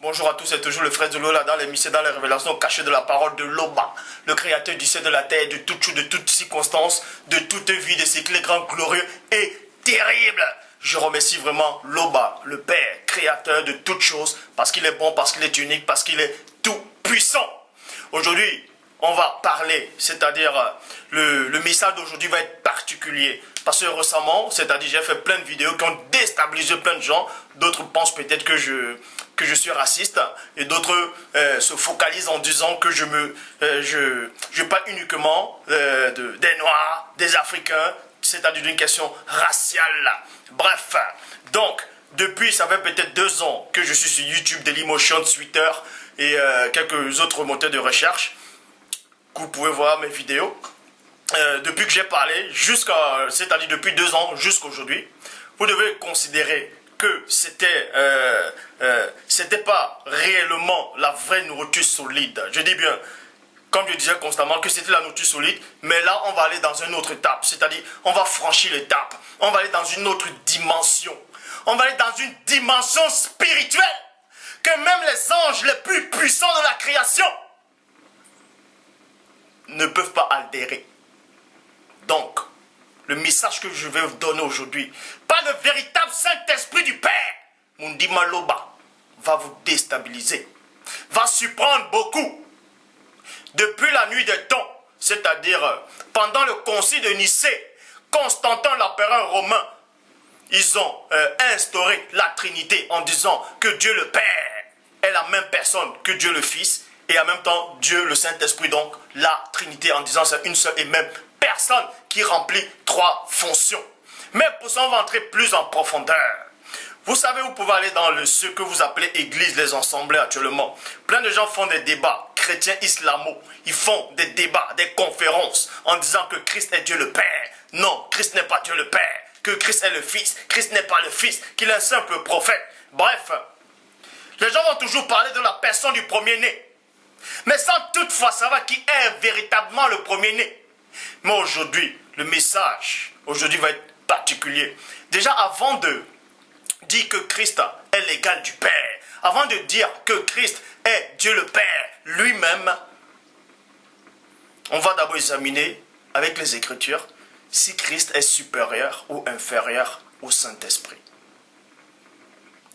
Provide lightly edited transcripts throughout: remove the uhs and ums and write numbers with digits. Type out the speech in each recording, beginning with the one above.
Bonjour à tous, c'est toujours le frère de Lola dans l'émission, dans les révélations cachées de la parole de Loba, le créateur du ciel, de la terre, de toute chose, de toutes circonstances, de toute vie, de ce qu'il est grand, glorieux et terrible. Je remercie vraiment Loba, le Père, créateur de toutes choses, parce qu'il est bon, parce qu'il est unique, parce qu'il est tout puissant. Aujourd'hui, on va parler, c'est-à-dire le message d'aujourd'hui va être particulier. Parce que récemment, c'est-à-dire j'ai fait plein de vidéos qui ont déstabilisé plein de gens. D'autres pensent peut-être que je suis raciste et d'autres se focalisent en disant que je parle uniquement des Noirs, des Africains, c'est-à-dire d'une question raciale. Bref, donc, depuis, ça fait peut-être 2 ans que je suis sur YouTube, Dailymotion, Twitter et quelques autres moteurs de recherche. Vous pouvez voir mes vidéos. Depuis que j'ai parlé, c'est-à-dire depuis 2 ans jusqu'à aujourd'hui, vous devez considérer que c'était pas réellement la vraie nourriture solide. Je dis bien, comme je disais constamment, que c'était la nourriture solide, mais là, on va aller dans une autre étape. C'est-à-dire, on va franchir l'étape. On va aller dans une autre dimension. On va aller dans une dimension spirituelle que même les anges les plus puissants de la création ne peuvent pas altérer. Donc, le message que je vais vous donner aujourd'hui, par le véritable Saint-Esprit du Père, Mundi Maloba, va vous déstabiliser, va surprendre beaucoup. Depuis la nuit des temps, c'est-à-dire pendant le concile de Nicée, Constantin l'empereur romain, ils ont instauré la Trinité en disant que Dieu le Père est la même personne que Dieu le Fils, et en même temps Dieu le Saint-Esprit, donc la Trinité, en disant c'est une seule et même personne qui remplit 3 fonctions. Mais pour ça, on va entrer plus en profondeur. Vous savez, vous pouvez aller dans ce que vous appelez église, les assemblées actuellement. Plein de gens font des débats, chrétiens, islamo. Ils font des débats, des conférences, en disant que Christ est Dieu le Père. Non, Christ n'est pas Dieu le Père. Que Christ est le Fils. Christ n'est pas le Fils. Qu'il est un simple prophète. Bref, les gens vont toujours parler de la personne du premier-né. Mais sans toutefois savoir qui est véritablement le premier-né. Mais aujourd'hui, le message, aujourd'hui va être particulier. Déjà, avant de dire que Christ est l'égal du Père, avant de dire que Christ est Dieu le Père lui-même, on va d'abord examiner avec les Écritures si Christ est supérieur ou inférieur au Saint-Esprit.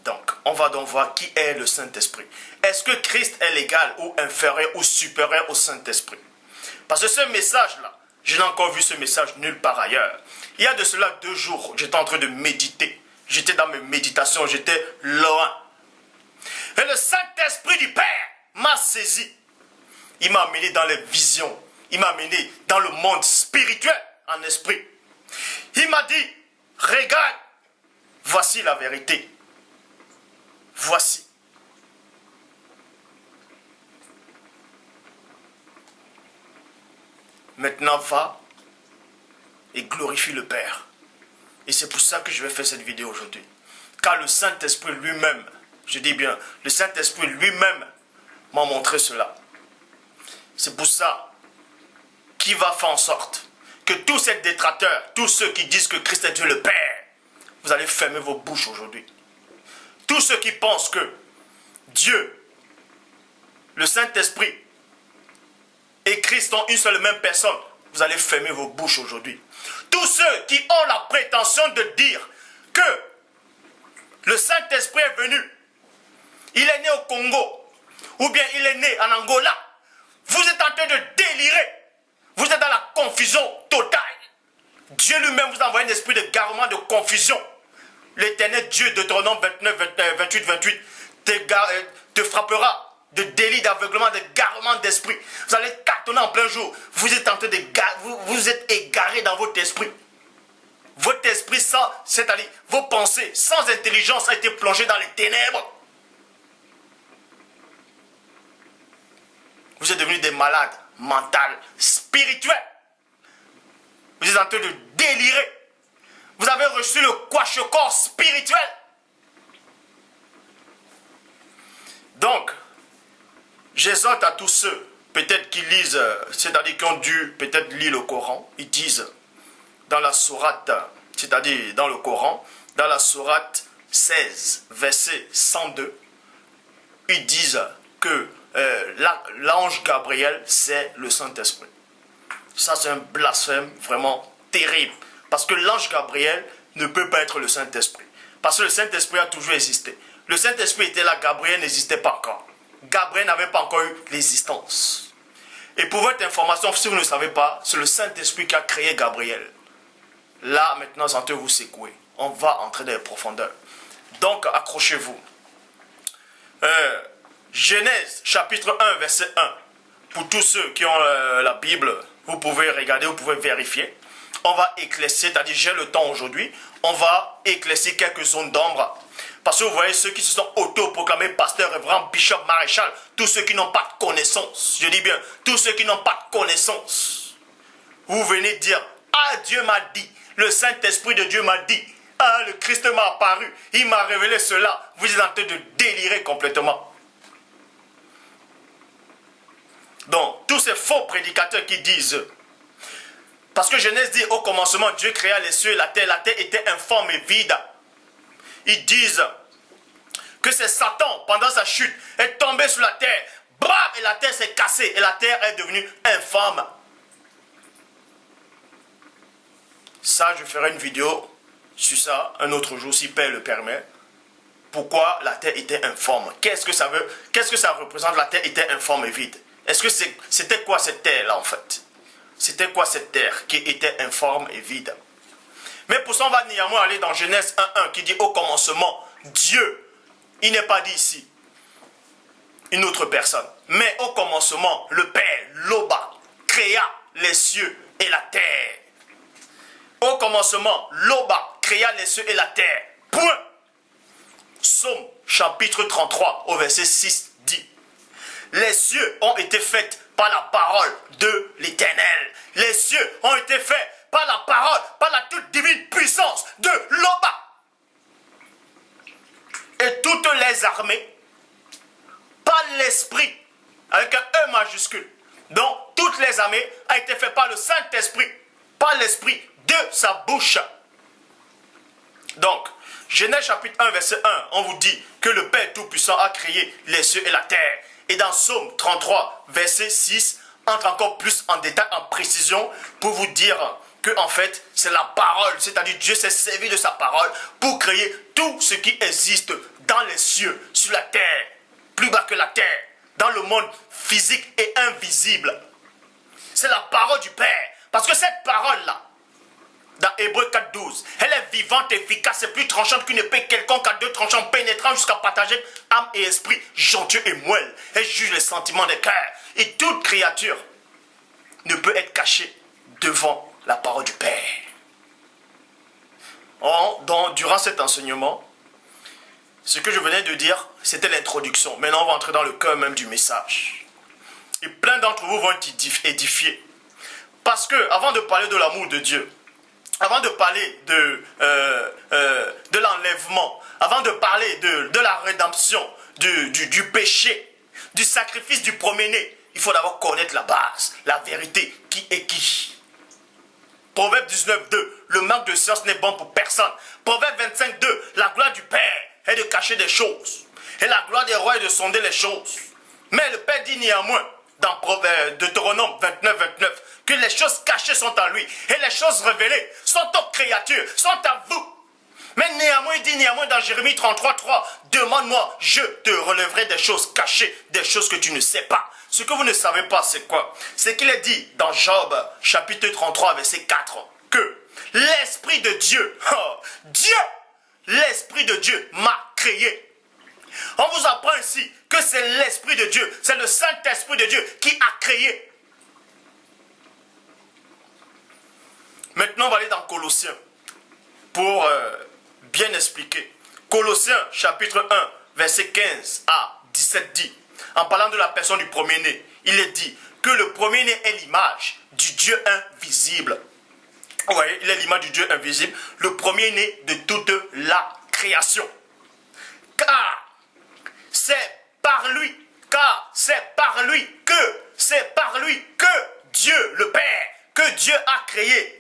Donc, on va donc voir qui est le Saint-Esprit. Est-ce que Christ est l'égal ou inférieur ou supérieur au Saint-Esprit? Parce que ce message-là, je n'ai encore vu ce message nulle part ailleurs. Il y a de cela 2 jours, j'étais en train de méditer. J'étais dans mes méditations, j'étais loin. Et le Saint-Esprit du Père m'a saisi. Il m'a amené dans les visions. Il m'a amené dans le monde spirituel en esprit. Il m'a dit, regarde, voici la vérité. Voici. Maintenant, va et glorifie le Père. Et c'est pour ça que je vais faire cette vidéo aujourd'hui. Car le Saint-Esprit lui-même, je dis bien, le Saint-Esprit lui-même m'a montré cela. C'est pour ça qu'il va faire en sorte que tous ces détracteurs, tous ceux qui disent que Christ est Dieu le Père, vous allez fermer vos bouches aujourd'hui. Tous ceux qui pensent que Dieu, le Saint-Esprit et Christ sont une seule et même personne, vous allez fermer vos bouches aujourd'hui. Tous ceux qui ont la prétention de dire que le Saint-Esprit est venu, il est né au Congo, ou bien il est né en Angola, vous êtes en train de délirer. Vous êtes dans la confusion totale. Dieu lui-même vous envoie un esprit d'égarement, de confusion. L'Éternel Dieu, Deutéronome 29, 28, te frappera de délit, d'aveuglement, d'égarement d'esprit. Vous allez cartonner en plein jour. Vous êtes en train vous êtes égaré dans votre esprit. Votre esprit, c'est-à-dire vos pensées, sans intelligence, a été plongé dans les ténèbres. Vous êtes devenus des malades mentales, spirituels. Vous êtes en train de délirer. Vous avez reçu le kwashiorkor spirituel. Donc, j'exhorte à tous ceux, peut-être qui lisent, c'est-à-dire qui ont dû peut-être lire le Coran, ils disent dans la sourate, c'est-à-dire dans le Coran, dans la sourate 16, verset 102, ils disent que l'ange Gabriel, c'est le Saint-Esprit. Ça, c'est un blasphème vraiment terrible. Parce que l'ange Gabriel ne peut pas être le Saint-Esprit. Parce que le Saint-Esprit a toujours existé. Le Saint-Esprit était là, Gabriel n'existait pas encore. Gabriel n'avait pas encore eu l'existence. Et pour votre information, si vous ne savez pas, c'est le Saint-Esprit qui a créé Gabriel. Là, maintenant, sentez vous secouer. On va entrer dans les profondeurs. Donc, accrochez-vous. Genèse, chapitre 1, verset 1. Pour tous ceux qui ont la Bible, vous pouvez regarder, vous pouvez vérifier. On va éclaircir, c'est-à-dire j'ai le temps aujourd'hui, on va éclaircir quelques zones d'ombre. Parce que vous voyez ceux qui se sont auto-proclamés pasteurs, révérends, bishop, maréchal, tous ceux qui n'ont pas de connaissance, je dis bien, tous ceux qui n'ont pas de connaissance. Vous venez dire, ah Dieu m'a dit, le Saint-Esprit de Dieu m'a dit, ah le Christ m'a apparu, il m'a révélé cela. Vous êtes en train de délirer complètement. Donc, tous ces faux prédicateurs qui disent, parce que Genèse dit, au commencement, Dieu créa les cieux et la terre était informe et vide. Ils disent que c'est Satan, pendant sa chute, est tombé sur la terre, bam, et la terre s'est cassée, et la terre est devenue informe. Ça, je ferai une vidéo sur ça, un autre jour, si Père le permet. Pourquoi la terre était informe? Qu'est-ce que ça veut? Qu'est-ce que ça représente, la terre était informe et vide? Est-ce que c'était quoi cette terre-là, en fait? C'était quoi cette terre qui était informe et vide? Mais pour ça, on va néanmoins aller dans Genèse 1.1 qui dit au commencement, Dieu, il n'est pas dit ici, une autre personne. Mais au commencement, le Père, Loba, créa les cieux et la terre. Au commencement, Loba créa les cieux et la terre. Point. Psaume chapitre 33 au verset 6 dit, les cieux ont été faits par la parole de l'Éternel. Les cieux ont été faits par la parole, par la toute divine puissance de Loba. Et toutes les armées, par l'Esprit, avec un E majuscule. Donc, toutes les armées ont été faites par le Saint-Esprit, par l'Esprit de sa bouche. Donc, Genèse chapitre 1, verset 1, on vous dit que le Père Tout-Puissant a créé les cieux et la terre. Et dans Psaume 33, verset 6, entre encore plus en détail, en précision, pour vous dire que en fait, c'est la parole, c'est-à-dire Dieu s'est servi de sa parole pour créer tout ce qui existe dans les cieux, sur la terre, plus bas que la terre, dans le monde physique et invisible. C'est la parole du Père. Parce que cette parole-là, dans Hébreux 4.12, elle est vivante, efficace et plus tranchante qu'une épée quelconque à deux tranchants, pénétrant jusqu'à partager âme et esprit, jonctueux et moelle. Elle juge les sentiments des cœurs. Et toute créature ne peut être cachée devant la parole du Père. Durant cet enseignement, ce que je venais de dire, c'était l'introduction. Maintenant, on va entrer dans le cœur même du message. Et plein d'entre vous vont être édifiés. Parce que, avant de parler de l'amour de Dieu, avant de parler de l'enlèvement, avant de parler de la rédemption, du péché, du sacrifice du premier-né, il faut d'abord connaître la base, la vérité, qui est qui. Proverbe 19.2, le manque de science n'est bon pour personne. Proverbe 25.2, la gloire du Père est de cacher des choses. Et la gloire des rois est de sonder les choses. Mais le Père dit néanmoins, dans Deutéronome 29.29, que les choses cachées sont à lui. Et les choses révélées sont aux créatures, sont à vous. Mais néanmoins, il dit néanmoins dans Jérémie 33.3, demande-moi, je te relèverai des choses cachées, des choses que tu ne sais pas. Ce que vous ne savez pas, c'est quoi? C'est qu'il est dit dans Job, chapitre 33, verset 4, que l'Esprit de Dieu, l'Esprit de Dieu m'a créé. On vous apprend ici que c'est l'Esprit de Dieu, c'est le Saint-Esprit de Dieu qui a créé. Maintenant, on va aller dans Colossiens pour bien expliquer. Colossiens, chapitre 1, verset 15 à 17 dit, en parlant de la personne du premier-né, il est dit que le premier-né est l'image du Dieu invisible. Vous voyez, il est l'image du Dieu invisible, le premier-né de toute la création. Car c'est par lui que Dieu, le Père, que Dieu a créé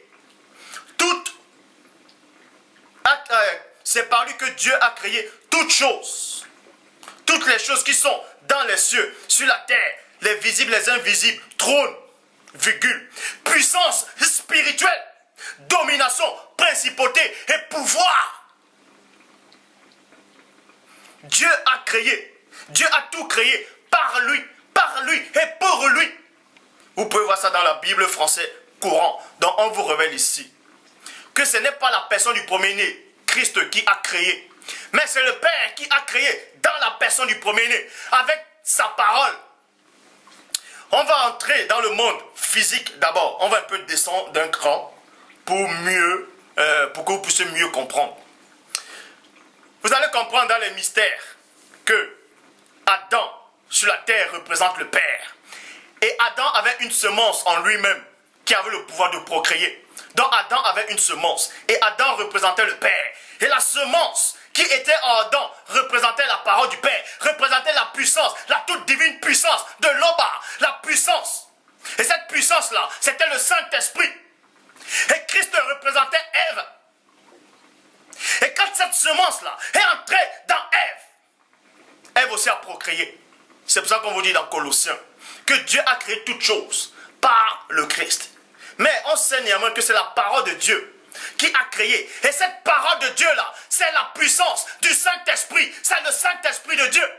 c'est par lui que Dieu a créé toutes choses toutes les choses qui sont dans les cieux, sur la terre, les visibles, les invisibles, trône, virgule, puissance spirituelle, domination, principauté et pouvoir. Dieu a créé, Dieu a tout créé par lui et pour lui. Vous pouvez voir ça dans la Bible française courant, dont on vous révèle ici. Que ce n'est pas la personne du premier-né, Christ, qui a créé, mais c'est le Père qui a créé dans la personne du premier-né, avec sa parole. On va entrer dans le monde physique d'abord. On va un peu descendre d'un cran pour que vous puissiez mieux comprendre. Vous allez comprendre dans les mystères que Adam sur la terre représente le Père. Et Adam avait une semence en lui-même qui avait le pouvoir de procréer. Donc Adam avait une semence et Adam représentait le Père. Et la semence qui était en Adam représentait la parole du Père, représentait la puissance, la toute divine puissance de l'Oba, la puissance. Et cette puissance-là, c'était le Saint-Esprit. Et Christ représentait Ève. Et quand cette semence-là est entrée dans Ève, Ève aussi a procréé. C'est pour ça qu'on vous dit dans Colossiens que Dieu a créé toutes choses par le Christ. Mais on sait néanmoins que c'est la parole de Dieu qui a créé. Et cette parole de Dieu-là, c'est la puissance du Saint-Esprit. C'est le Saint-Esprit de Dieu.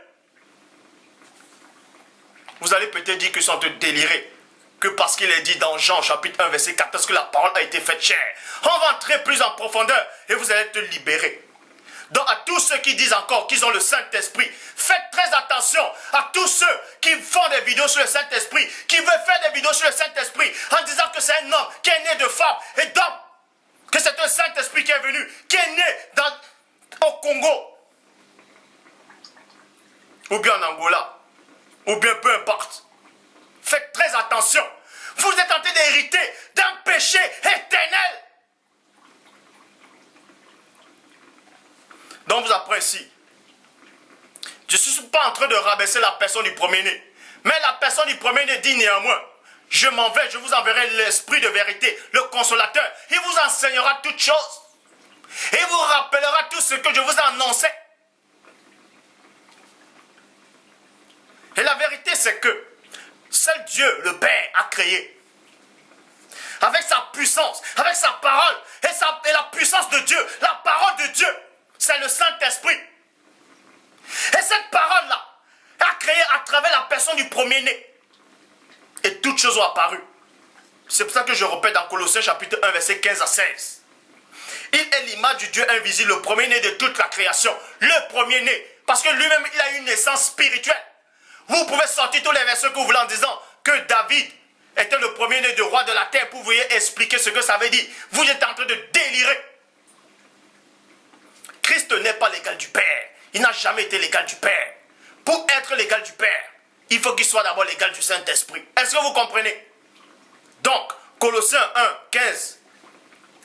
Vous allez peut-être dire qu'ils sont de délirer. Que parce qu'il est dit dans Jean chapitre 1 verset 14 que la parole a été faite chair. On va entrer plus en profondeur et vous allez être libérés. Donc à tous ceux qui disent encore qu'ils ont le Saint-Esprit, faites très attention à tous ceux qui font des vidéos sur le Saint-Esprit, qui veulent faire des vidéos sur le Saint-Esprit en disant que c'est un homme qui est né de femme et d'homme, que c'est un Saint-Esprit qui est venu, qui est né au Congo, ou bien en Angola, ou bien peu importe. Faites très attention. Vous êtes en train d'hériter d'un péché éternel. Donc vous apprenez ici. Je ne suis pas en train de rabaisser la personne du premier-né. Mais la personne du premier-né dit néanmoins, je m'en vais, je vous enverrai l'esprit de vérité, le consolateur. Il vous enseignera toutes choses. Et il vous rappellera tout ce que je vous ai annoncé. Et la vérité c'est que seul Dieu, le Père, a créé. Avec sa puissance, avec sa parole et la puissance de Dieu, la parole de Dieu. C'est le Saint-Esprit. Et cette parole-là a créé à travers la personne du premier-né. Et toutes choses ont apparu. C'est pour ça que je répète dans Colossiens chapitre 1 verset 15 à 16. Il est l'image du Dieu invisible, le premier-né de toute la création. Le premier-né. Parce que lui-même, il a une naissance spirituelle. Vous pouvez sortir tous les versets que vous voulez en disant que David était le premier-né de roi de la terre pour vous expliquer ce que ça veut dire. Vous êtes en train de délirer. Christ n'est pas l'égal du Père. Il n'a jamais été l'égal du Père. Pour être l'égal du Père, il faut qu'il soit d'abord l'égal du Saint-Esprit. Est-ce que vous comprenez? Donc, Colossiens 1, 15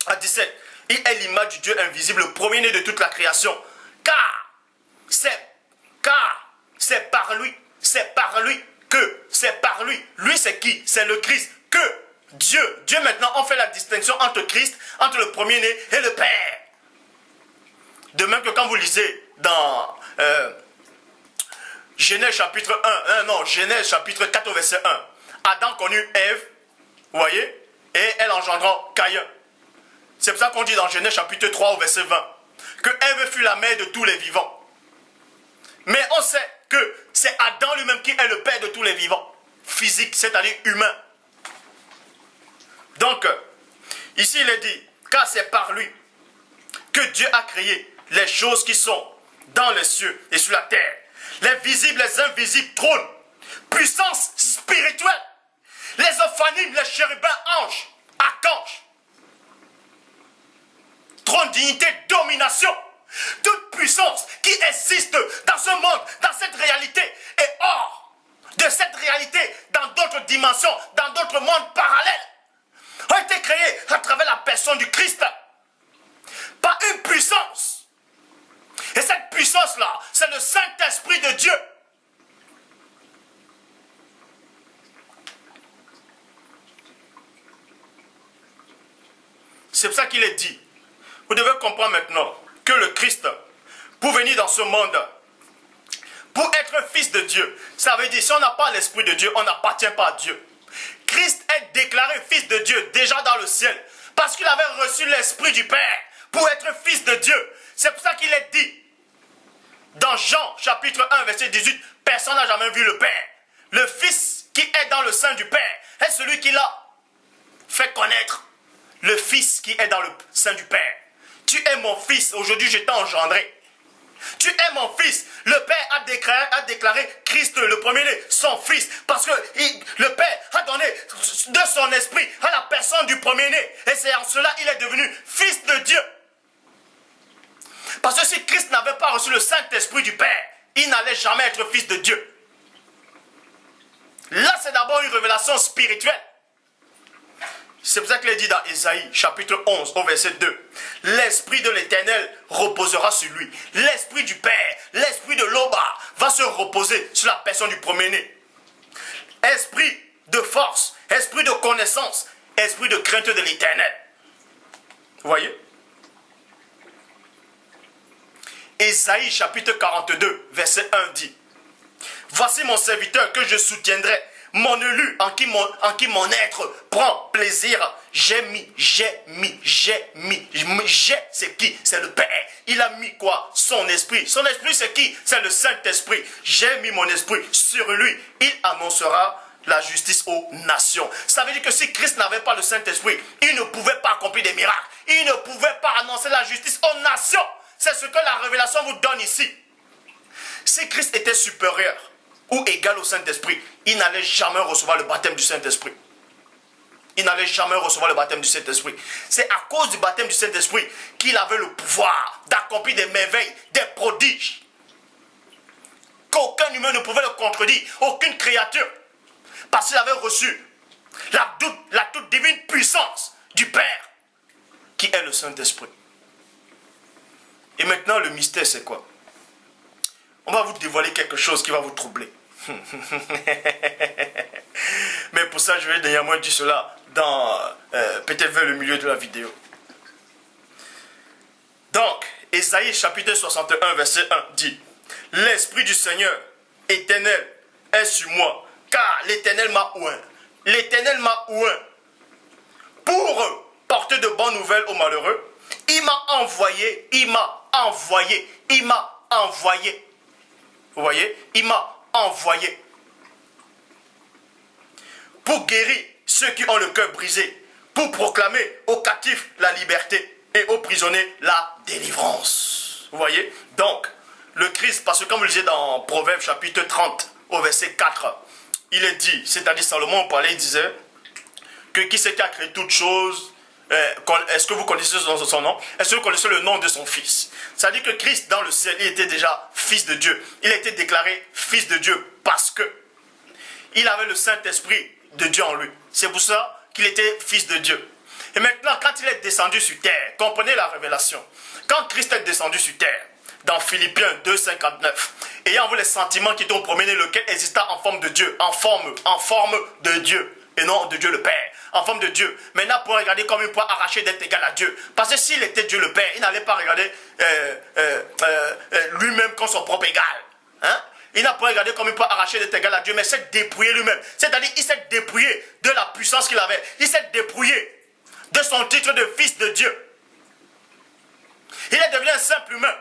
à 17. Il est l'image du Dieu invisible, le premier-né de toute la création. Car c'est par lui c'est par lui. Lui c'est qui? C'est le Christ. Que Dieu maintenant, on fait la distinction entre Christ, entre le premier-né et le Père. De même que quand vous lisez dans Genèse chapitre 1, Genèse chapitre 4 verset 1, Adam connut Ève, vous voyez, et elle engendra Caïn. C'est pour ça qu'on dit dans Genèse chapitre 3 au verset 20, que Ève fut la mère de tous les vivants. Mais on sait que c'est Adam lui-même qui est le père de tous les vivants, physique, c'est-à-dire humain. Donc, ici il est dit, car c'est par lui que Dieu a créé les choses qui sont dans les cieux et sur la terre, les visibles, les invisibles, trônes, puissance spirituelle, les ophanimes, les chérubins, anges, archanges, trône, dignité, domination, toute puissance qui existe dans ce monde, dans cette réalité et hors de cette réalité, dans d'autres dimensions, dans d'autres mondes parallèles, ont été créés à travers la personne du Christ par une puissance. Et cette puissance-là, c'est le Saint-Esprit de Dieu. C'est pour ça qu'il est dit. Vous devez comprendre maintenant que le Christ, pour venir dans ce monde, pour être fils de Dieu. Ça veut dire, si on n'a pas l'Esprit de Dieu, on n'appartient pas à Dieu. Christ est déclaré fils de Dieu déjà dans le ciel, parce qu'il avait reçu l'Esprit du Père pour être fils de Dieu. C'est pour ça qu'il est dit, dans Jean chapitre 1 verset 18, personne n'a jamais vu le Père. Le Fils qui est dans le sein du Père est celui qui l'a fait connaître. Le Fils qui est dans le sein du Père. Tu es mon Fils, aujourd'hui je t'ai engendré. Tu es mon Fils. Le Père a déclaré Christ le premier-né, son Fils. Parce que le Père a donné de son esprit à la personne du premier-né. Et c'est en cela qu'il est devenu Fils de Dieu. Parce que si Christ n'avait pas reçu le Saint-Esprit du Père, il n'allait jamais être Fils de Dieu. Là, c'est d'abord une révélation spirituelle. C'est pour ça qu'il est dit dans Ésaïe, chapitre 11, au verset 2. L'Esprit de l'Éternel reposera sur lui. L'Esprit du Père, l'Esprit de l'Oba va se reposer sur la personne du premier-né. Esprit de force, esprit de connaissance, esprit de crainte de l'Éternel. Vous voyez? Ésaïe, chapitre 42, verset 1 dit: voici mon serviteur que je soutiendrai, mon élu en qui mon être prend plaisir. J'ai, c'est qui? C'est le Père. Il a mis quoi? Son esprit. Son esprit c'est qui? C'est le Saint-Esprit. J'ai mis mon esprit sur lui. Il annoncera la justice aux nations. Ça veut dire que si Christ n'avait pas le Saint-Esprit, il ne pouvait pas accomplir des miracles. Il ne pouvait pas annoncer la justice aux nations. C'est ce que la révélation vous donne ici. Si Christ était supérieur ou égal au Saint-Esprit, il n'allait jamais recevoir le baptême du Saint-Esprit. Il n'allait jamais recevoir le baptême du Saint-Esprit. C'est à cause du baptême du Saint-Esprit qu'il avait le pouvoir d'accomplir des merveilles, des prodiges. Qu'aucun humain ne pouvait le contredire, aucune créature. Parce qu'il avait reçu la toute divine puissance du Père, qui est le Saint-Esprit. Et maintenant, le mystère, c'est quoi? On va vous dévoiler quelque chose qui va vous troubler. Mais pour ça, je vais néanmoins dire cela dans peut-être vers le milieu de la vidéo. Donc, Ésaïe chapitre 61, verset 1 dit: l'Esprit du Seigneur éternel est sur moi, car l'Éternel m'a oint. L'Éternel m'a oint pour porter de bonnes nouvelles aux malheureux. Il m'a envoyé, il m'a envoyé, il m'a envoyé. Vous voyez? Il m'a envoyé pour guérir ceux qui ont le cœur brisé, pour proclamer aux captifs la liberté et aux prisonniers la délivrance. Vous voyez? Donc, le Christ, parce que comme vous le disiez dans Proverbes chapitre 30, au verset 4, il est dit, c'est-à-dire Salomon parlait, il disait que qui c'est qui a créé toutes choses. Est-ce que vous connaissez son nom? Est-ce que vous connaissez le nom de son fils? C'est-à-dire que Christ dans le ciel, il était déjà fils de Dieu. Il a été déclaré fils de Dieu parce que il avait le Saint-Esprit de Dieu en lui. C'est pour ça qu'il était fils de Dieu. Et maintenant, quand il est descendu sur terre, comprenez la révélation. Quand Christ est descendu sur terre, dans Philippiens 2, 59, ayant vu les sentiments qui t'ont promené, lequel exista en forme de Dieu, en forme de Dieu, et non de Dieu le Père, en forme de Dieu. Maintenant, pour regarder comme il pourrait arracher d'être égal à Dieu. Parce que s'il était Dieu le Père, il n'allait pas regarder lui-même comme son propre égal. Hein? Il n'a pas regardé comme il peut arracher d'être égal à Dieu, mais s'est dépouillé lui-même. C'est-à-dire, il s'est dépouillé de la puissance qu'il avait. Il s'est dépouillé de son titre de fils de Dieu. Il est devenu un simple humain.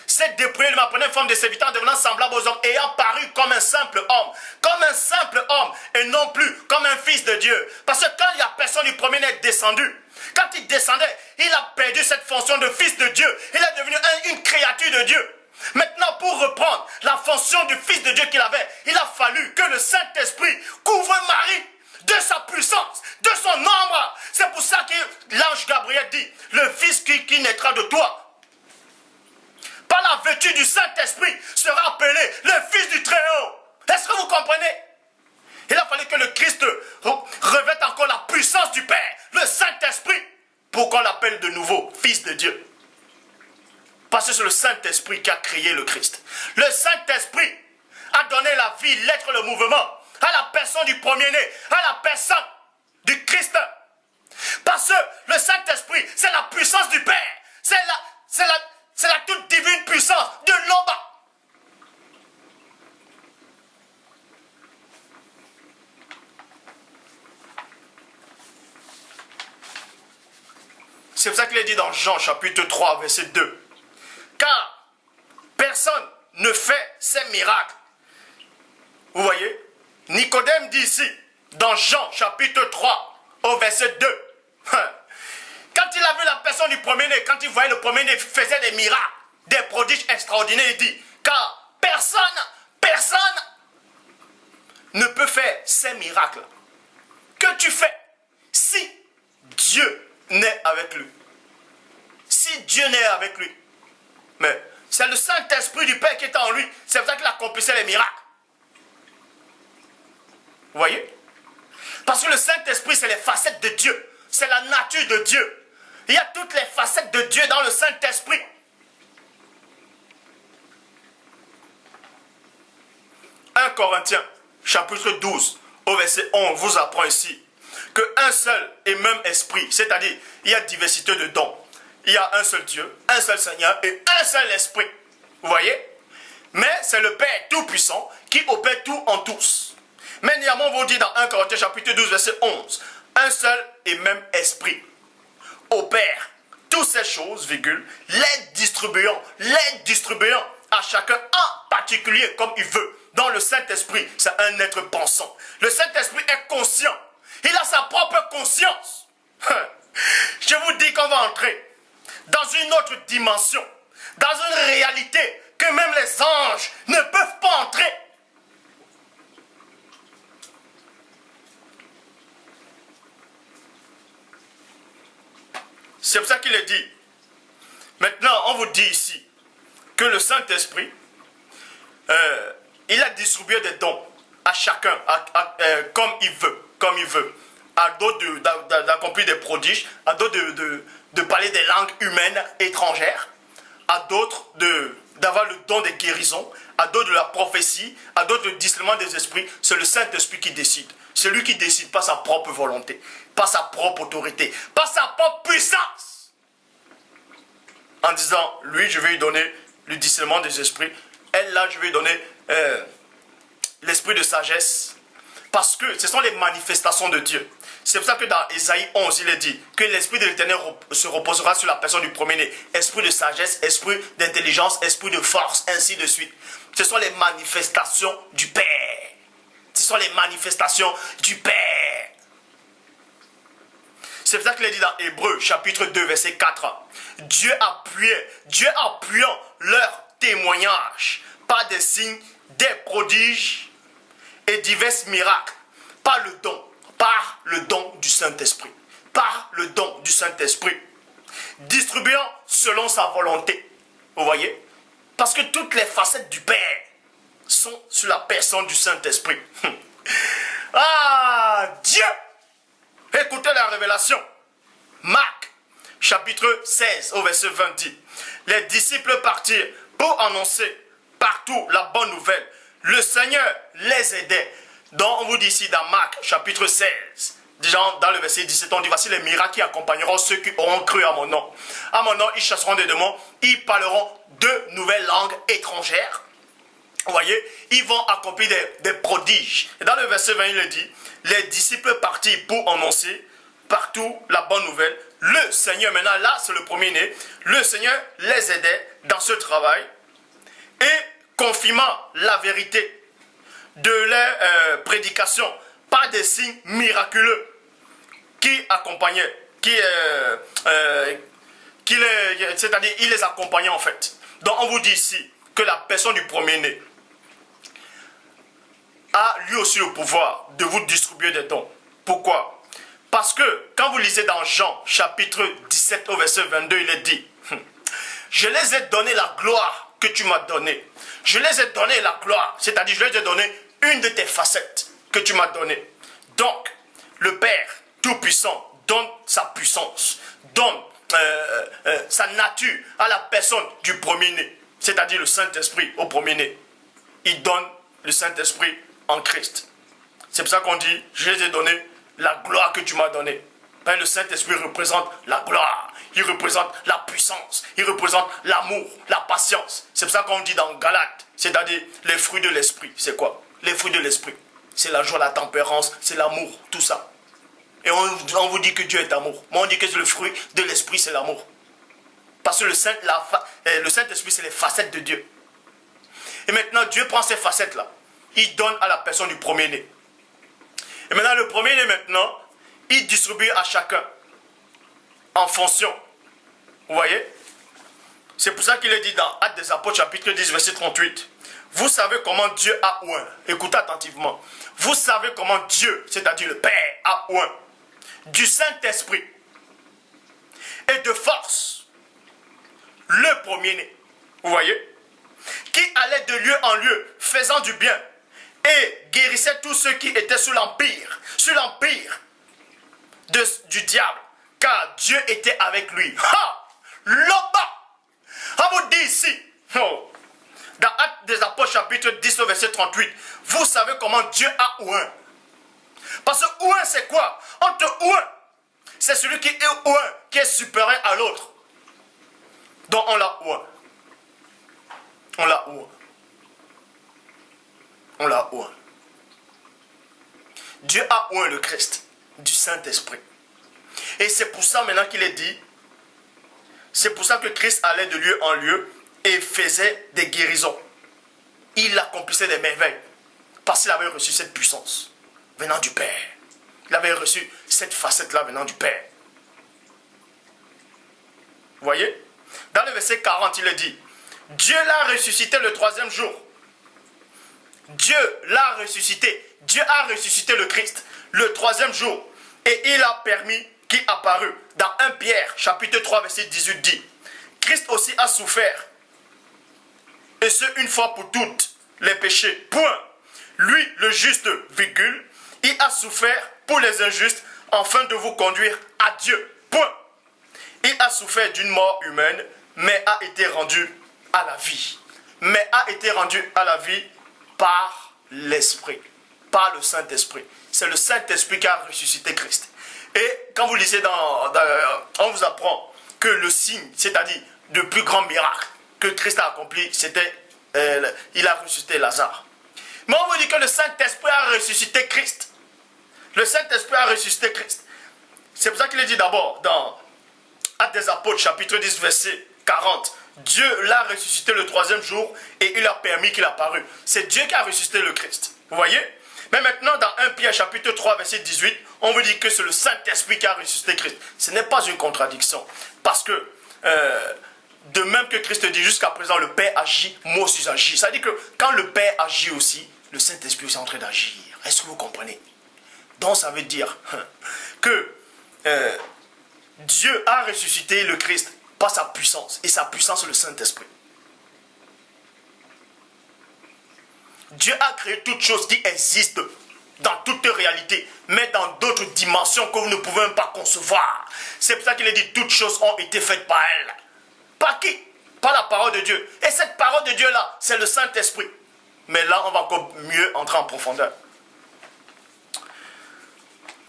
S'est dépouillé, il m'a pris une forme de serviteur en devenant semblable aux hommes, ayant paru comme un simple homme. Comme un simple homme, et non plus comme un fils de Dieu. Parce que quand la personne du premier est descendu, quand il descendait, il a perdu cette fonction de fils de Dieu. Il est devenu une créature de Dieu. Maintenant, pour reprendre la fonction du fils de Dieu qu'il avait, il a fallu que le Saint-Esprit couvre Marie de sa puissance, de son ombre. C'est pour ça que l'ange Gabriel dit, le fils qui naîtra de toi, par la vertu du Saint-Esprit, sera appelé le Fils du Très-Haut. Est-ce que vous comprenez? Il a fallu que le Christ revête encore la puissance du Père, le Saint-Esprit, pour qu'on l'appelle de nouveau Fils de Dieu. Parce que c'est le Saint-Esprit qui a créé le Christ. Le Saint-Esprit a donné la vie, l'être, le mouvement à la personne du premier-né, à la personne du Christ. Parce que le Saint-Esprit, c'est la puissance du Père. C'est la toute divine puissance de l'Oba. C'est pour ça qu'il est dit dans Jean chapitre 3, verset 2. Car personne ne fait ces miracles. Vous voyez? Nicodème dit ici, dans Jean chapitre 3, au verset 2. Quand il a vu la personne du premier-né, quand il voyait le premier-né faisait des miracles, des prodiges extraordinaires, il dit, car personne ne peut faire ces miracles que tu fais si Dieu n'est avec lui. Si Dieu n'est avec lui. Mais c'est le Saint-Esprit du Père qui est en lui. C'est pour ça qu'il accomplissait les miracles. Vous voyez? Parce que le Saint-Esprit, c'est les facettes de Dieu. C'est la nature de Dieu. Il y a toutes les facettes de Dieu dans le Saint-Esprit. 1 Corinthiens, chapitre 12, au verset 11, vous apprend ici qu'un seul et même esprit, c'est-à-dire, il y a diversité de dons. Il y a un seul Dieu, un seul Seigneur et un seul esprit. Vous voyez? Mais c'est le Père Tout-Puissant qui opère tout en tous. Mais néanmoins, on vous dit dans 1 Corinthiens chapitre 12, verset 11, un seul et même esprit opère toutes ces choses, virgule, les distribuant à chacun en particulier comme il veut. Dans le Saint-Esprit, c'est un être pensant. Le Saint-Esprit est conscient. Il a sa propre conscience. Je vous dis qu'on va entrer dans une autre dimension, dans une réalité que même les anges ne peuvent pas entrer. C'est pour ça qu'il est dit. Maintenant, on vous dit ici que le Saint-Esprit, il a distribué des dons à chacun, comme il veut. À d'autres d'accomplir des prodiges, à d'autres de parler des langues humaines étrangères, à d'autres d'avoir le don des guérisons, à d'autres de la prophétie, à d'autres le discernement des esprits. C'est le Saint-Esprit qui décide. C'est lui qui décide, pas sa propre volonté, pas sa propre autorité, pas sa propre puissance. En disant, lui, je vais lui donner le discernement des esprits. Elle, là, je vais lui donner l'esprit de sagesse. Parce que ce sont les manifestations de Dieu. C'est pour ça que dans Ésaïe 11, il est dit que l'Esprit de l'Éternel se reposera sur la personne du premier-né. Esprit de sagesse, esprit d'intelligence, esprit de force, ainsi de suite. Ce sont les manifestations du Père. Ce sont les manifestations du Père. C'est pour ça qu'il est dit dans Hébreux, chapitre 2, verset 4. Dieu appuyant leur témoignage par des signes, des prodiges et divers miracles, par le don du Saint-Esprit. Par le don du Saint-Esprit. Distribuant selon sa volonté. Vous voyez? Parce que toutes les facettes du Père sont sur la personne du Saint-Esprit. Ah, Dieu! Écoutez la révélation. Marc, chapitre 16, au verset 20 dit, les disciples partirent pour annoncer partout la bonne nouvelle. Le Seigneur les aidait. Donc on vous dit ici dans Marc, chapitre 16, déjà dans le verset 17, on dit, voici les miracles qui accompagneront ceux qui auront cru à mon nom. À mon nom, ils chasseront des démons, ils parleront de nouvelles langues étrangères. Vous voyez, ils vont accomplir des prodiges. Et dans le verset 20, il est dit, les disciples partirent pour annoncer partout la bonne nouvelle. Le Seigneur, maintenant là, c'est le premier-né. Le Seigneur les aidait dans ce travail et confirmant la vérité de leur prédication par des signes miraculeux qui accompagnaient, c'est-à-dire il les accompagnait en fait. Donc on vous dit ici que la personne du premier-né a lui aussi le pouvoir de vous distribuer des dons. Pourquoi? Parce que quand vous lisez dans Jean chapitre 17 au verset 22, il est dit, je les ai donné la gloire que tu m'as donnée. Je les ai donné la gloire, c'est-à-dire je les ai donné une de tes facettes que tu m'as donnée. Donc, le Père Tout-Puissant donne sa puissance, donne sa nature à la personne du premier-né, c'est-à-dire le Saint-Esprit au premier-né. Il donne le Saint-Esprit en Christ. C'est pour ça qu'on dit, je les ai donné la gloire que tu m'as donnée. Ben, le Saint-Esprit représente la gloire, il représente la puissance, il représente l'amour, la patience. C'est pour ça qu'on dit dans Galates, c'est-à-dire les fruits de l'Esprit. C'est quoi? Les fruits de l'Esprit. C'est la joie, la tempérance, c'est l'amour, tout ça. Et on vous dit que Dieu est amour. Moi, on dit que le fruit de l'esprit, c'est l'amour. Parce que le Saint-Esprit, c'est les facettes de Dieu. Et maintenant, Dieu prend ces facettes-là. Il donne à la personne du premier-né. Et maintenant, le premier-né, maintenant, il distribue à chacun. En fonction. Vous voyez? C'est pour ça qu'il est dit dans Actes des Apôtres, chapitre 10, verset 38. Vous savez comment Dieu a oint. Écoutez attentivement. Vous savez comment Dieu, c'est-à-dire le Père, a oint du Saint-Esprit et de force le premier-né. Vous voyez? Qui allait de lieu en lieu, faisant du bien, et guérissait tous ceux qui étaient sous l'empire du diable, car Dieu était avec lui. Ha! Loba! On vous dit ici, dans Actes des Apôtres, chapitre 10, verset 38, vous savez comment Dieu a oint. Parce que oint, c'est quoi? On te oint. C'est celui qui est oint, qui est supérieur à l'autre. Donc on l'a oint. On l'a oint. On l'a oint. Dieu a oint le Christ du Saint-Esprit. Et c'est pour ça maintenant qu'il est dit, c'est pour ça que Christ allait de lieu en lieu et faisait des guérisons. Il accomplissait des merveilles parce qu'il avait reçu cette puissance venant du Père. Il avait reçu cette facette-là venant du Père. Vous voyez? Dans le verset 40, il est dit, Dieu l'a ressuscité le troisième jour. Dieu l'a ressuscité. Dieu a ressuscité le Christ le troisième jour. Et il a permis qu'il apparut. Dans 1 Pierre, chapitre 3, verset 18 dit, Christ aussi a souffert. Et ce, une fois pour toutes, les péchés. Point. Lui, le juste, virgule, il a souffert pour les injustes, afin de vous conduire à Dieu. Point. Il a souffert d'une mort humaine, mais a été rendu à la vie. Mais a été rendu à la vie par l'Esprit, par le Saint-Esprit. C'est le Saint-Esprit qui a ressuscité Christ. Et quand vous lisez on vous apprend que le signe, c'est-à-dire le plus grand miracle que Christ a accompli, c'était, il a ressuscité Lazare. Mais on vous dit que le Saint-Esprit a ressuscité Christ. Le Saint-Esprit a ressuscité Christ. C'est pour ça qu'il est dit d'abord dans Actes des Apôtres, chapitre 10, verset 40. Dieu l'a ressuscité le troisième jour et il a permis qu'il apparût. C'est Dieu qui a ressuscité le Christ. Vous voyez? Mais maintenant, dans 1 Pierre, chapitre 3, verset 18, on vous dit que c'est le Saint-Esprit qui a ressuscité Christ. Ce n'est pas une contradiction. Parce que, de même que Christ dit jusqu'à présent, le Père agit, moi aussi j'agis. Ça veut dire que quand le Père agit aussi, le Saint-Esprit est en train d'agir. Est-ce que vous comprenez? Donc ça veut dire que Dieu a ressuscité le Christ par sa puissance. Et sa puissance, c'est le Saint-Esprit. Dieu a créé toutes choses qui existent dans toute réalité, mais dans d'autres dimensions que vous ne pouvez même pas concevoir. C'est pour ça qu'il est dit, toutes choses ont été faites par elle. Par qui? Par la parole de Dieu. Et cette parole de Dieu-là, c'est le Saint-Esprit. Mais là, on va encore mieux entrer en profondeur.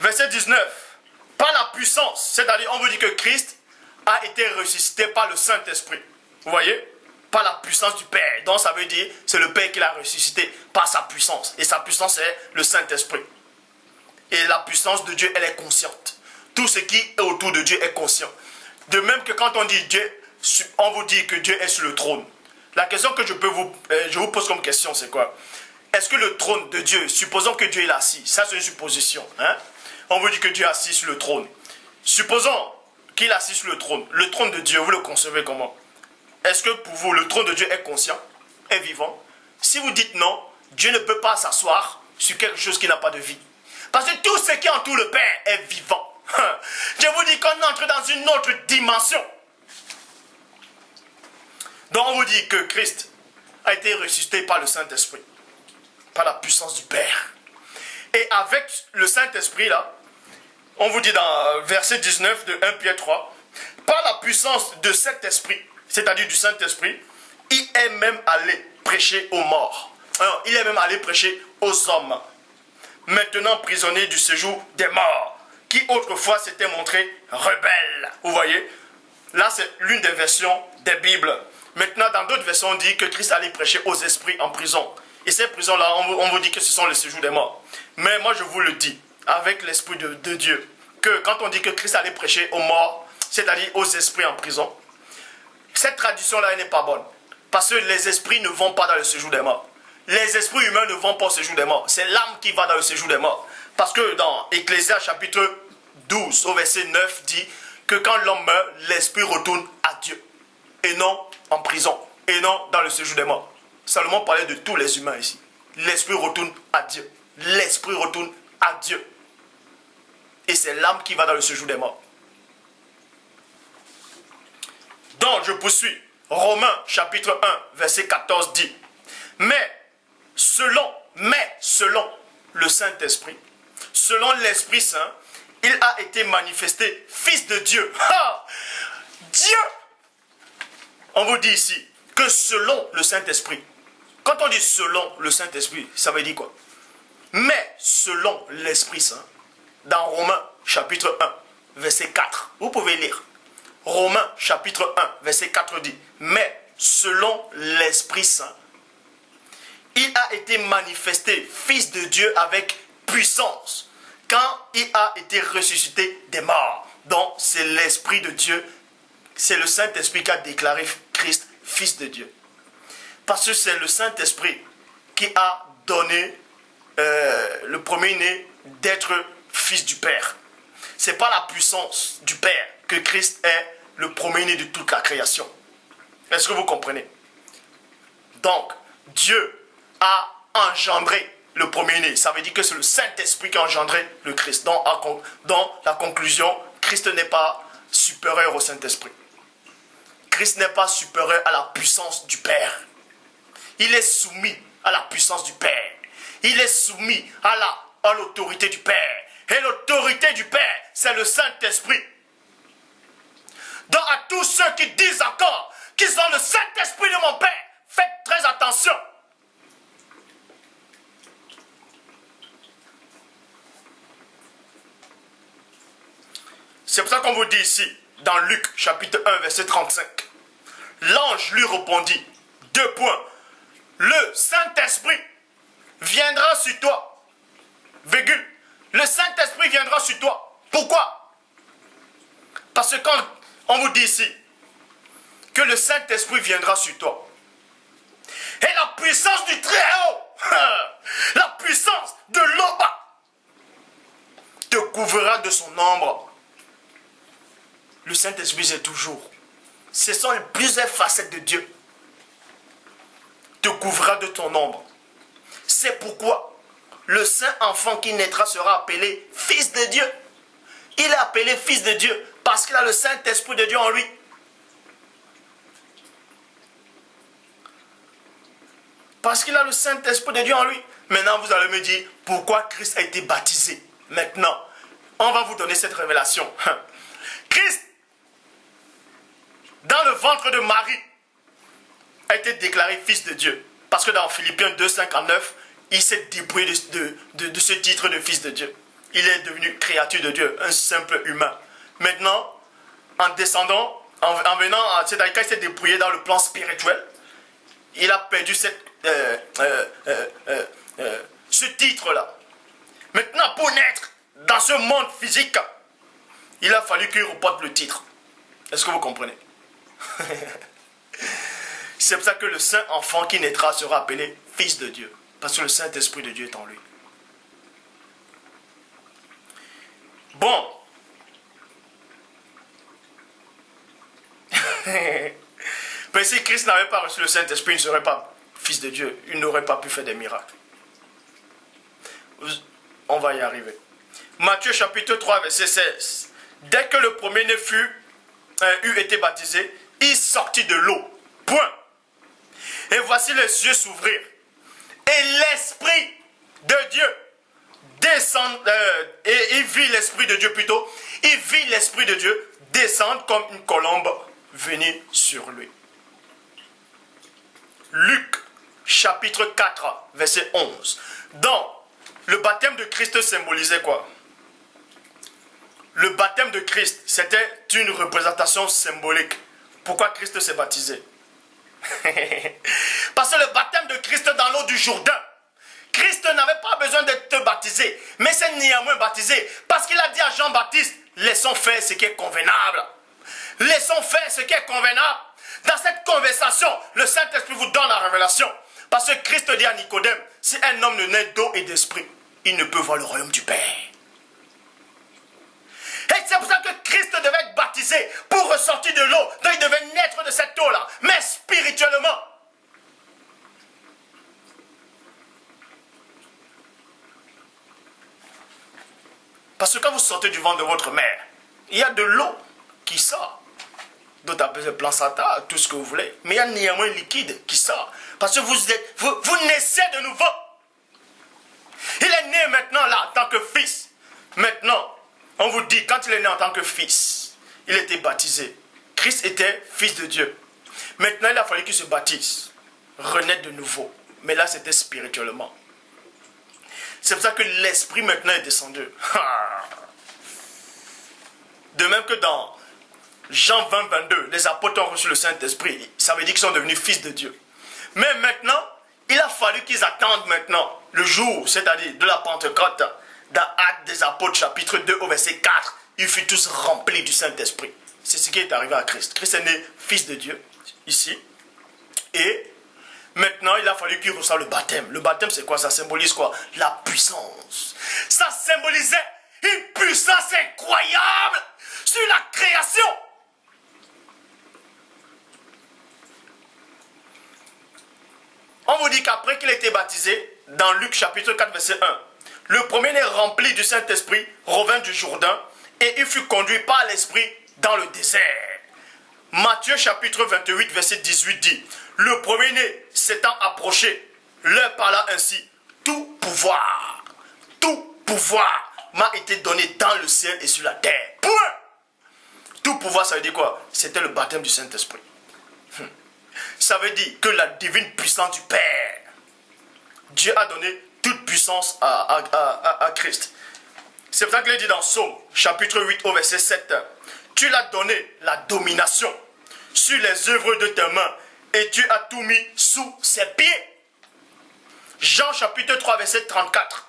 Verset 19. Par la puissance, c'est-à-dire, on veut dire que Christ a été ressuscité par le Saint-Esprit. Vous voyez? Par la puissance du Père. Donc ça veut dire, c'est le Père qui l'a ressuscité par sa puissance. Et sa puissance, c'est le Saint-Esprit. Et la puissance de Dieu, elle est consciente. Tout ce qui est autour de Dieu est conscient. De même que quand on dit Dieu, on vous dit que Dieu est sur le trône. La question que je vous pose comme question, c'est quoi? Est-ce que le trône de Dieu, supposons que Dieu est assis, ça c'est une supposition, hein? On vous dit que Dieu est assis sur le trône. Supposons qu'il est assis sur le trône de Dieu, vous le concevez comment? Est-ce que pour vous, le trône de Dieu est conscient, est vivant? Si vous dites non, Dieu ne peut pas s'asseoir sur quelque chose qui n'a pas de vie. Parce que tout ce qui entoure le Père est vivant. Je vous dis qu'on entre dans une autre dimension. Donc on vous dit que Christ a été ressuscité par le Saint-Esprit, par la puissance du Père. Et avec le Saint-Esprit là, on vous dit dans verset 19 de 1 Pierre 3, par la puissance de cet esprit, c'est-à-dire du Saint-Esprit, il est même allé prêcher aux morts. Alors, il est même allé prêcher aux hommes, maintenant prisonniers du séjour des morts, qui autrefois s'étaient montrés rebelles. Vous voyez? Là, c'est l'une des versions des Bibles. Maintenant, dans d'autres versions, on dit que Christ allait prêcher aux esprits en prison. Et ces prisons-là, on vous dit que ce sont les séjours des morts. Mais moi, je vous le dis, avec l'Esprit de Dieu, que quand on dit que Christ allait prêcher aux morts, c'est-à-dire aux esprits en prison, cette tradition-là n'est pas bonne. Parce que les esprits ne vont pas dans le séjour des morts. Les esprits humains ne vont pas au séjour des morts. C'est l'âme qui va dans le séjour des morts. Parce que dans Ecclésias chapitre 12 au verset 9 dit que quand l'homme meurt, l'esprit retourne à Dieu. Et non en prison. Et non dans le séjour des morts. Salomon parlait de tous les humains ici. L'esprit retourne à Dieu. L'esprit retourne à Dieu. Et c'est l'âme qui va dans le séjour des morts. Donc je poursuis. Romains chapitre 1 verset 14 dit: Mais selon le Saint-Esprit, selon l'Esprit Saint, il a été manifesté Fils de Dieu. Ah! Dieu! On vous dit ici que selon le Saint-Esprit. Quand on dit selon le Saint-Esprit, ça veut dire quoi? Mais selon l'Esprit Saint, dans Romains chapitre 1 verset 4, vous pouvez lire. Romains chapitre 1 verset 4 dit: Mais selon l'Esprit Saint, il a été manifesté Fils de Dieu avec puissance quand il a été ressuscité des morts. Donc c'est l'Esprit de Dieu, c'est le Saint-Esprit qui a déclaré Christ Fils de Dieu. Parce que c'est le Saint-Esprit qui a donné le premier-né d'être fils du Père. Ce n'est pas la puissance du Père que Christ est le premier-né de toute la création. Est-ce que vous comprenez? Donc, Dieu a engendré le premier-né. Ça veut dire que c'est le Saint-Esprit qui a engendré le Christ. Dans la conclusion, Christ n'est pas supérieur au Saint-Esprit. Christ n'est pas supérieur à la puissance du Père. Il est soumis à la puissance du Père. Il est soumis à l'autorité du Père. Et l'autorité du Père, c'est le Saint-Esprit. Donc à tous ceux qui disent encore qu'ils ont le Saint-Esprit de mon Père, faites très attention. C'est pour ça qu'on vous dit ici, dans Luc chapitre 1 verset 35. L'ange lui répondit, 2 points. Le Saint-Esprit viendra sur toi. Virgule. Le Saint-Esprit viendra sur toi. Pourquoi? Parce que quand on vous dit ici que le Saint-Esprit viendra sur toi, et la puissance du Très-Haut, la puissance de l'Oba, te couvrira de son ombre. Le Saint-Esprit, c'est toujours. Ce sont les plusieurs facettes de Dieu. Te couvrira de ton ombre. C'est pourquoi le saint enfant qui naîtra sera appelé Fils de Dieu. Il est appelé Fils de Dieu parce qu'il a le Saint-Esprit de Dieu en lui. Parce qu'il a le Saint-Esprit de Dieu en lui. Maintenant, vous allez me dire pourquoi Christ a été baptisé. Maintenant, on va vous donner cette révélation. Christ, dans le ventre de Marie, a été déclaré Fils de Dieu. Parce que dans Philippiens 2, 5 à 9, il s'est dépouillé de ce titre de Fils de Dieu. Il est devenu créature de Dieu, un simple humain. Maintenant, en descendant, en venant, c'est-à-dire quand il s'est dépouillé dans le plan spirituel, il a perdu ce titre-là. Maintenant, pour naître dans ce monde physique, il a fallu qu'il reporte le titre. Est-ce que vous comprenez? C'est pour ça que le saint enfant qui naîtra sera appelé Fils de Dieu. Parce que le Saint-Esprit de Dieu est en lui. Bon. Mais si Christ n'avait pas reçu le Saint-Esprit, il ne serait pas Fils de Dieu. Il n'aurait pas pu faire des miracles. On va y arriver. Matthieu chapitre 3, verset 16. Dès que le premier-né eut été baptisé, il sortit de l'eau. Point. Et voici les cieux s'ouvrir. Et l'Esprit de Dieu descend, et il vit l'Esprit de Dieu plutôt, il vit l'Esprit de Dieu descendre comme une colombe venue sur lui. Luc chapitre 4, verset 11. Donc, le baptême de Christ symbolisait quoi? Le baptême de Christ, c'était une représentation symbolique. Pourquoi Christ s'est baptisé? Parce que le baptême de Christ dans l'eau du Jourdain, Christ n'avait pas besoin d'être baptisé baptisé. Mais c'est néanmoins baptisé. Parce qu'il a dit à Jean-Baptiste, laissons faire ce qui est convenable. Laissons faire ce qui est convenable. Dans cette conversation, le Saint-Esprit vous donne la révélation. Parce que Christ dit à Nicodème, si un homme ne naît d'eau et d'esprit, il ne peut voir le royaume du Père. Et c'est pour ça que Christ devait être baptisé pour ressortir de l'eau. Donc il devait naître de cette eau-là, mais spirituellement. Parce que quand vous sortez du ventre de votre mère, il y a de l'eau qui sort. D'autres appellent le placenta, tout ce que vous voulez. Mais il y a néanmoins un liquide qui sort. Parce que vous naissez de nouveau. Il est né maintenant là, en tant que fils. Maintenant, on vous dit, quand il est né en tant que fils, il était baptisé. Christ était fils de Dieu. Maintenant, il a fallu qu'il se baptise. Renaître de nouveau. Mais là, c'était spirituellement. C'est pour ça que l'esprit maintenant est descendu. De même que dans Jean 20, 22, les apôtres ont reçu le Saint-Esprit. Ça veut dire qu'ils sont devenus fils de Dieu. Mais maintenant, il a fallu qu'ils attendent maintenant le jour, c'est-à-dire de la Pentecôte, dans Actes des Apôtres, chapitre 2, au verset 4. Ils furent tous remplis du Saint-Esprit. C'est ce qui est arrivé à Christ. Christ est né fils de Dieu, ici. Et maintenant, il a fallu qu'il reçoive le baptême. Le baptême, c'est quoi? Ça symbolise quoi? La puissance. Ça symbolisait une puissance incroyable sur la création. On vous dit qu'après qu'il ait été baptisé, dans Luc chapitre 4, verset 1, le premier-né rempli du Saint-Esprit revint du Jourdain et il fut conduit par l'Esprit dans le désert. Matthieu chapitre 28, verset 18 dit, le premier-né s'étant approché, leur parla ainsi, tout pouvoir m'a été donné dans le ciel et sur la terre. Point. Tout pouvoir, ça veut dire quoi? C'était le baptême du Saint-Esprit. Ça veut dire que la divine puissance du Père, Dieu a donné toute puissance à Christ. C'est pour ça qu'il dit dans Psaume, chapitre 8, au verset 7, tu l'as donné la domination sur les œuvres de tes mains et tu as tout mis sous ses pieds. Jean chapitre 3, verset 34,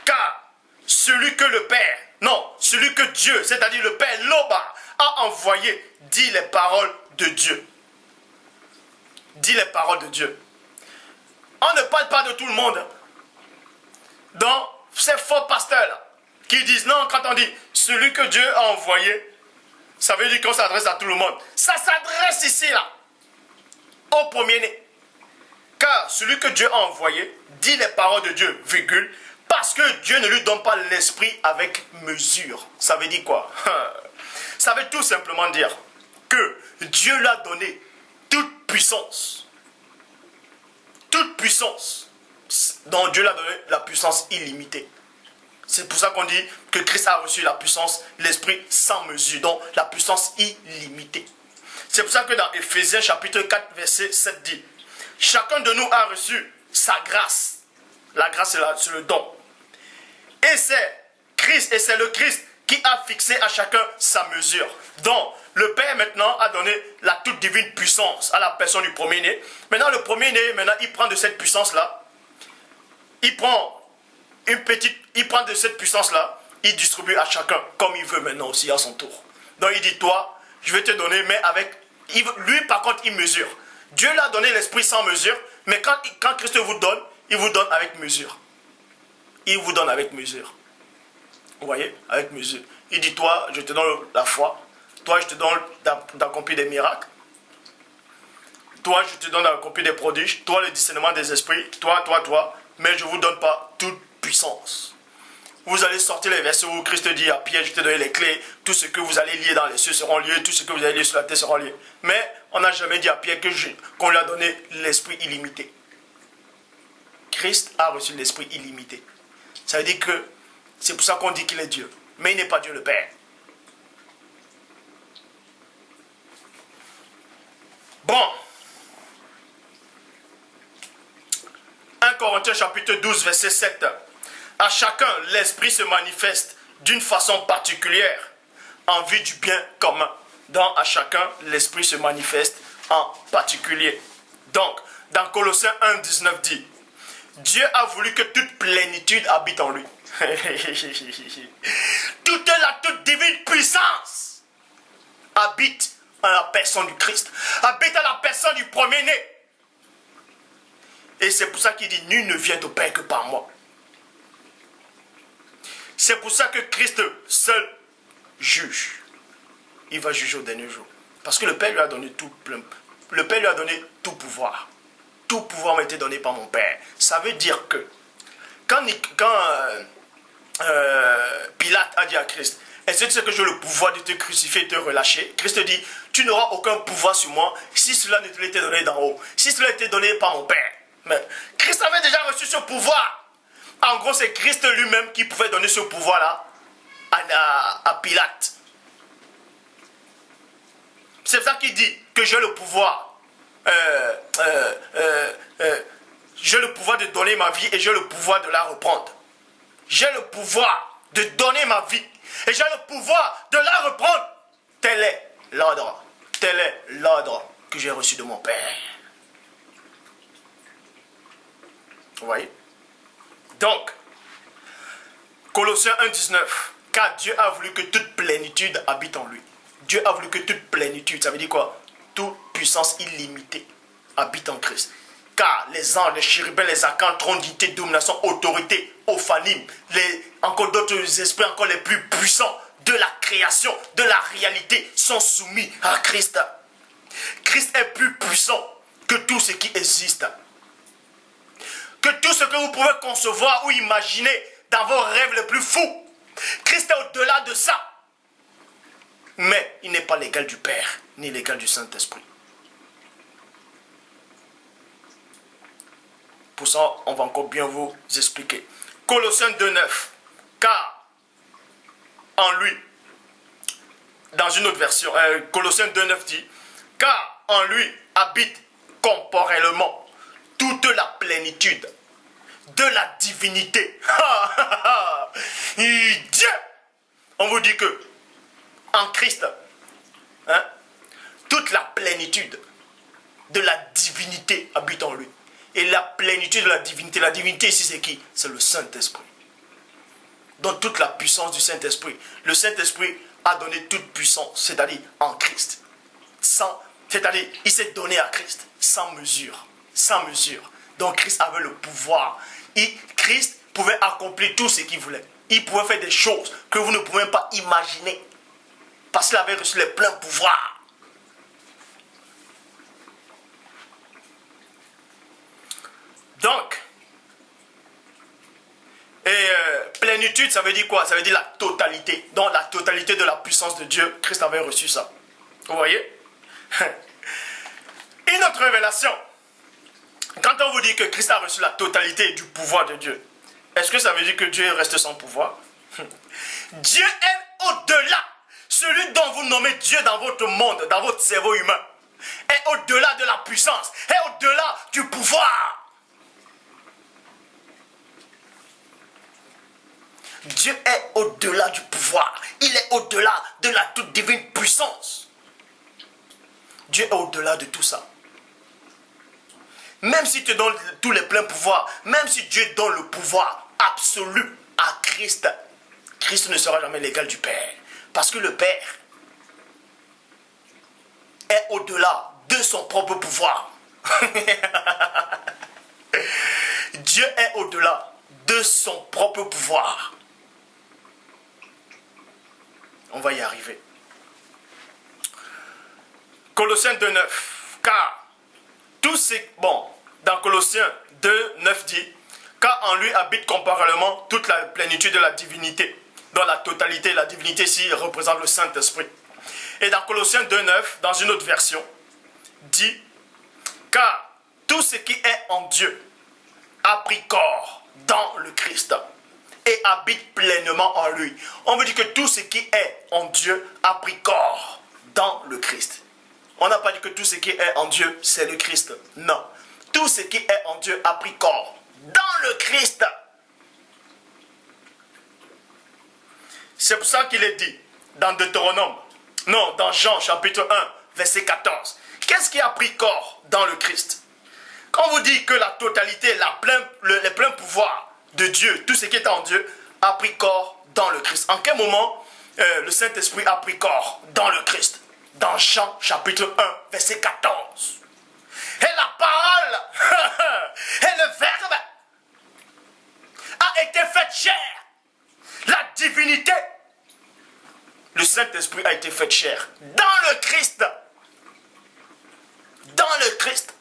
car celui que Dieu, c'est-à-dire le Père Loba, a envoyé, dit les paroles de Dieu. Dit les paroles de Dieu. On ne parle pas de tout le monde. Donc, ces faux pasteurs-là, qui disent non, quand on dit celui que Dieu a envoyé, ça veut dire qu'on s'adresse à tout le monde. Ça s'adresse ici, là, au premier-né. Car celui que Dieu a envoyé dit les paroles de Dieu, virgule, parce que Dieu ne lui donne pas l'esprit avec mesure. Ça veut dire quoi? Ça veut tout simplement dire que Dieu lui a donné toute puissance. Toute puissance. Donc Dieu lui a donné la puissance illimitée. C'est pour ça qu'on dit que Christ a reçu la puissance, l'esprit sans mesure. Donc la puissance illimitée. C'est pour ça que dans Éphésiens chapitre 4 verset 7 dit, chacun de nous a reçu sa grâce. La grâce c'est le don. Et c'est Christ, et c'est le Christ qui a fixé à chacun sa mesure. Donc, le Père maintenant a donné la toute divine puissance à la personne du premier-né. Maintenant, le premier-né, il prend de cette puissance-là. Il prend de cette puissance-là, il distribue à chacun comme il veut maintenant aussi à son tour. Donc, il dit, toi, je vais te donner, mais avec... Lui, par contre, il mesure. Dieu l'a donné l'esprit sans mesure, mais quand Christ vous donne, il vous donne avec mesure. Il vous donne avec mesure. Vous voyez? Avec mesure. Il dit, toi, je te donne la foi. Toi, je te donne d'accomplir des miracles. Toi, je te donne d'accomplir des prodiges. Toi, le discernement des esprits. Toi. Mais je ne vous donne pas toute puissance. Vous allez sortir les versets où Christ dit à Pierre, je te donne les clés. Tout ce que vous allez lier dans les cieux seront liés. Tout ce que vous allez lier sur la terre seront liés. Mais on n'a jamais dit à Pierre qu'on lui a donné l'esprit illimité. Christ a reçu l'esprit illimité. Ça veut dire que c'est pour ça qu'on dit qu'il est Dieu. Mais il n'est pas Dieu le Père. Bon. 1 Corinthiens chapitre 12 verset 7. À chacun l'esprit se manifeste d'une façon particulière en vue du bien commun. Donc à chacun l'esprit se manifeste en particulier. Donc dans Colossiens 1, 19 dit, Dieu a voulu que toute plénitude habite en lui. toute divine puissance habite en la personne du Christ, habite en la personne du premier-né. Et c'est pour ça qu'il dit, nul ne vient au Père que par moi. C'est pour ça que Christ seul juge. Il va juger au dernier jour. Parce que le Père lui a donné tout plein. Le Père lui a donné tout pouvoir. Tout pouvoir m'a été donné par mon Père. Ça veut dire que quand Pilate a dit à Christ, est-ce que tu sais que j'ai le pouvoir de te crucifier et te relâcher? Christ dit, tu n'auras aucun pouvoir sur moi si cela ne te l'était donné d'en haut. Si cela était donné par mon Père. Mais Christ avait déjà reçu ce pouvoir. En gros, c'est Christ lui-même qui pouvait donner ce pouvoir-là à Pilate. C'est ça qu'il dit que j'ai le pouvoir. J'ai le pouvoir de donner ma vie et j'ai le pouvoir de la reprendre. J'ai le pouvoir de donner ma vie et j'ai le pouvoir de la reprendre. Tel est l'ordre. Tel est l'ordre que j'ai reçu de mon Père. Vous voyez? Donc, Colossiens 1,19. Car Dieu a voulu que toute plénitude habite en lui. Dieu a voulu que toute plénitude, ça veut dire quoi? Toute puissance illimitée habite en Christ. Car les anges, les chérubins, les archanges, trône, dignité, domination, autorité, ophanim, encore d'autres esprits encore les plus puissants de la création, de la réalité, sont soumis à Christ. Christ est plus puissant que tout ce qui existe. Que tout ce que vous pouvez concevoir ou imaginer dans vos rêves les plus fous. Christ est au-delà de ça. Mais il n'est pas l'égal du Père, ni l'égal du Saint-Esprit. Pour ça, on va encore bien vous expliquer. Colossiens 2,9. Car en lui, dans une autre version, Colossiens 2,9 dit, car en lui habite corporellement toute la plénitude de la divinité. Dieu, on vous dit que en Christ, toute la plénitude de la divinité habite en lui. Et la plénitude de la divinité ici c'est qui? C'est le Saint-Esprit. Donc toute la puissance du Saint-Esprit. Le Saint-Esprit a donné toute puissance, c'est-à-dire en Christ. C'est-à-dire, il s'est donné à Christ, sans mesure. Sans mesure. Donc Christ avait le pouvoir. Christ pouvait accomplir tout ce qu'il voulait. Il pouvait faire des choses que vous ne pouvez même pas imaginer. Parce qu'il avait reçu les pleins pouvoirs. Donc, plénitude, ça veut dire quoi? Ça veut dire la totalité. Donc la totalité de la puissance de Dieu, Christ avait reçu ça. Vous voyez? Une autre révélation. Quand on vous dit que Christ a reçu la totalité du pouvoir de Dieu, est-ce que ça veut dire que Dieu reste sans pouvoir? Dieu est au-delà. Celui dont vous nommez Dieu dans votre monde, dans votre cerveau humain, est au-delà de la puissance, est au-delà du pouvoir. Dieu est au-delà du pouvoir. Il est au-delà de la toute divine puissance. Dieu est au-delà de tout ça. Même si tu donnes tous les pleins pouvoirs, même si Dieu donne le pouvoir absolu à Christ, Christ ne sera jamais l'égal du Père. Parce que le Père est au-delà de son propre pouvoir. Dieu est au-delà de son propre pouvoir. On va y arriver. Colossiens 2,9. Car tout ce... Bon, dans Colossiens 2,9 dit, car en lui habite comparément toute la plénitude de la divinité. Dans la totalité, la divinité ici représente le Saint-Esprit. Et dans Colossiens 2,9, dans une autre version, dit, car tout ce qui est en Dieu a pris corps dans le Christ et habite pleinement en lui. On veut dire que tout ce qui est en Dieu a pris corps dans le Christ. On n'a pas dit que tout ce qui est en Dieu, c'est le Christ. Non. Tout ce qui est en Dieu a pris corps dans le Christ. C'est pour ça qu'il est dit dans Deutéronome, non, dans Jean chapitre 1, verset 14. Qu'est-ce qui a pris corps dans le Christ? Quand on vous dit que la totalité, les pleins pouvoirs de Dieu, tout ce qui est en Dieu, a pris corps dans le Christ. En quel moment le Saint-Esprit a pris corps dans le Christ? Dans Jean chapitre 1, verset 14. Et la parole et le verbe a été fait chair. La divinité, le Saint-Esprit a été fait chair dans le Christ. Dans le Christ.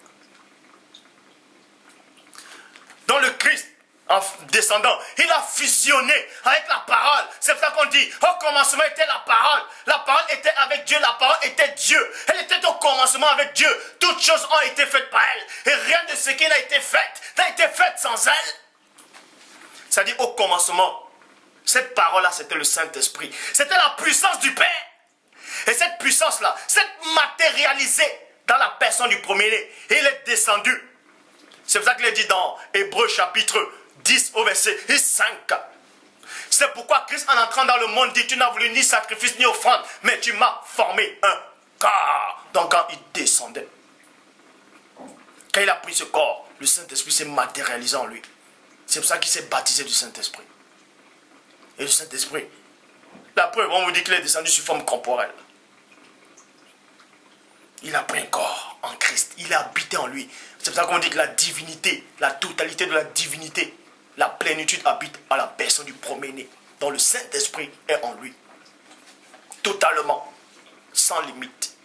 Dans le Christ, en descendant, il a fusionné avec la parole. C'est pour ça qu'on dit, au commencement était la parole. La parole était avec Dieu, la parole était Dieu. Elle était au commencement avec Dieu. Toutes choses ont été faites par elle. Et rien de ce qui n'a été fait n'a été fait sans elle. C'est-à-dire au commencement, cette parole-là, c'était le Saint-Esprit. C'était la puissance du Père. Et cette puissance-là, s'est matérialisée dans la personne du premier-né. Et il est descendu. C'est pour ça qu'il est dit dans Hébreux chapitre 10 au verset 5. C'est pourquoi Christ en entrant dans le monde dit, tu n'as voulu ni sacrifice ni offrande, mais tu m'as formé un corps. Donc quand il descendait, quand il a pris ce corps, le Saint-Esprit s'est matérialisé en lui. C'est pour ça qu'il s'est baptisé du Saint-Esprit. Et le Saint-Esprit, la preuve, on vous dit qu'il est descendu sous forme corporelle. Il a pris un corps en Christ. Il a habité en lui. C'est pour ça qu'on dit que la divinité, la totalité de la divinité, la plénitude habite à la personne du premier-né, dont le Saint-Esprit est en lui. Totalement. Sans limite.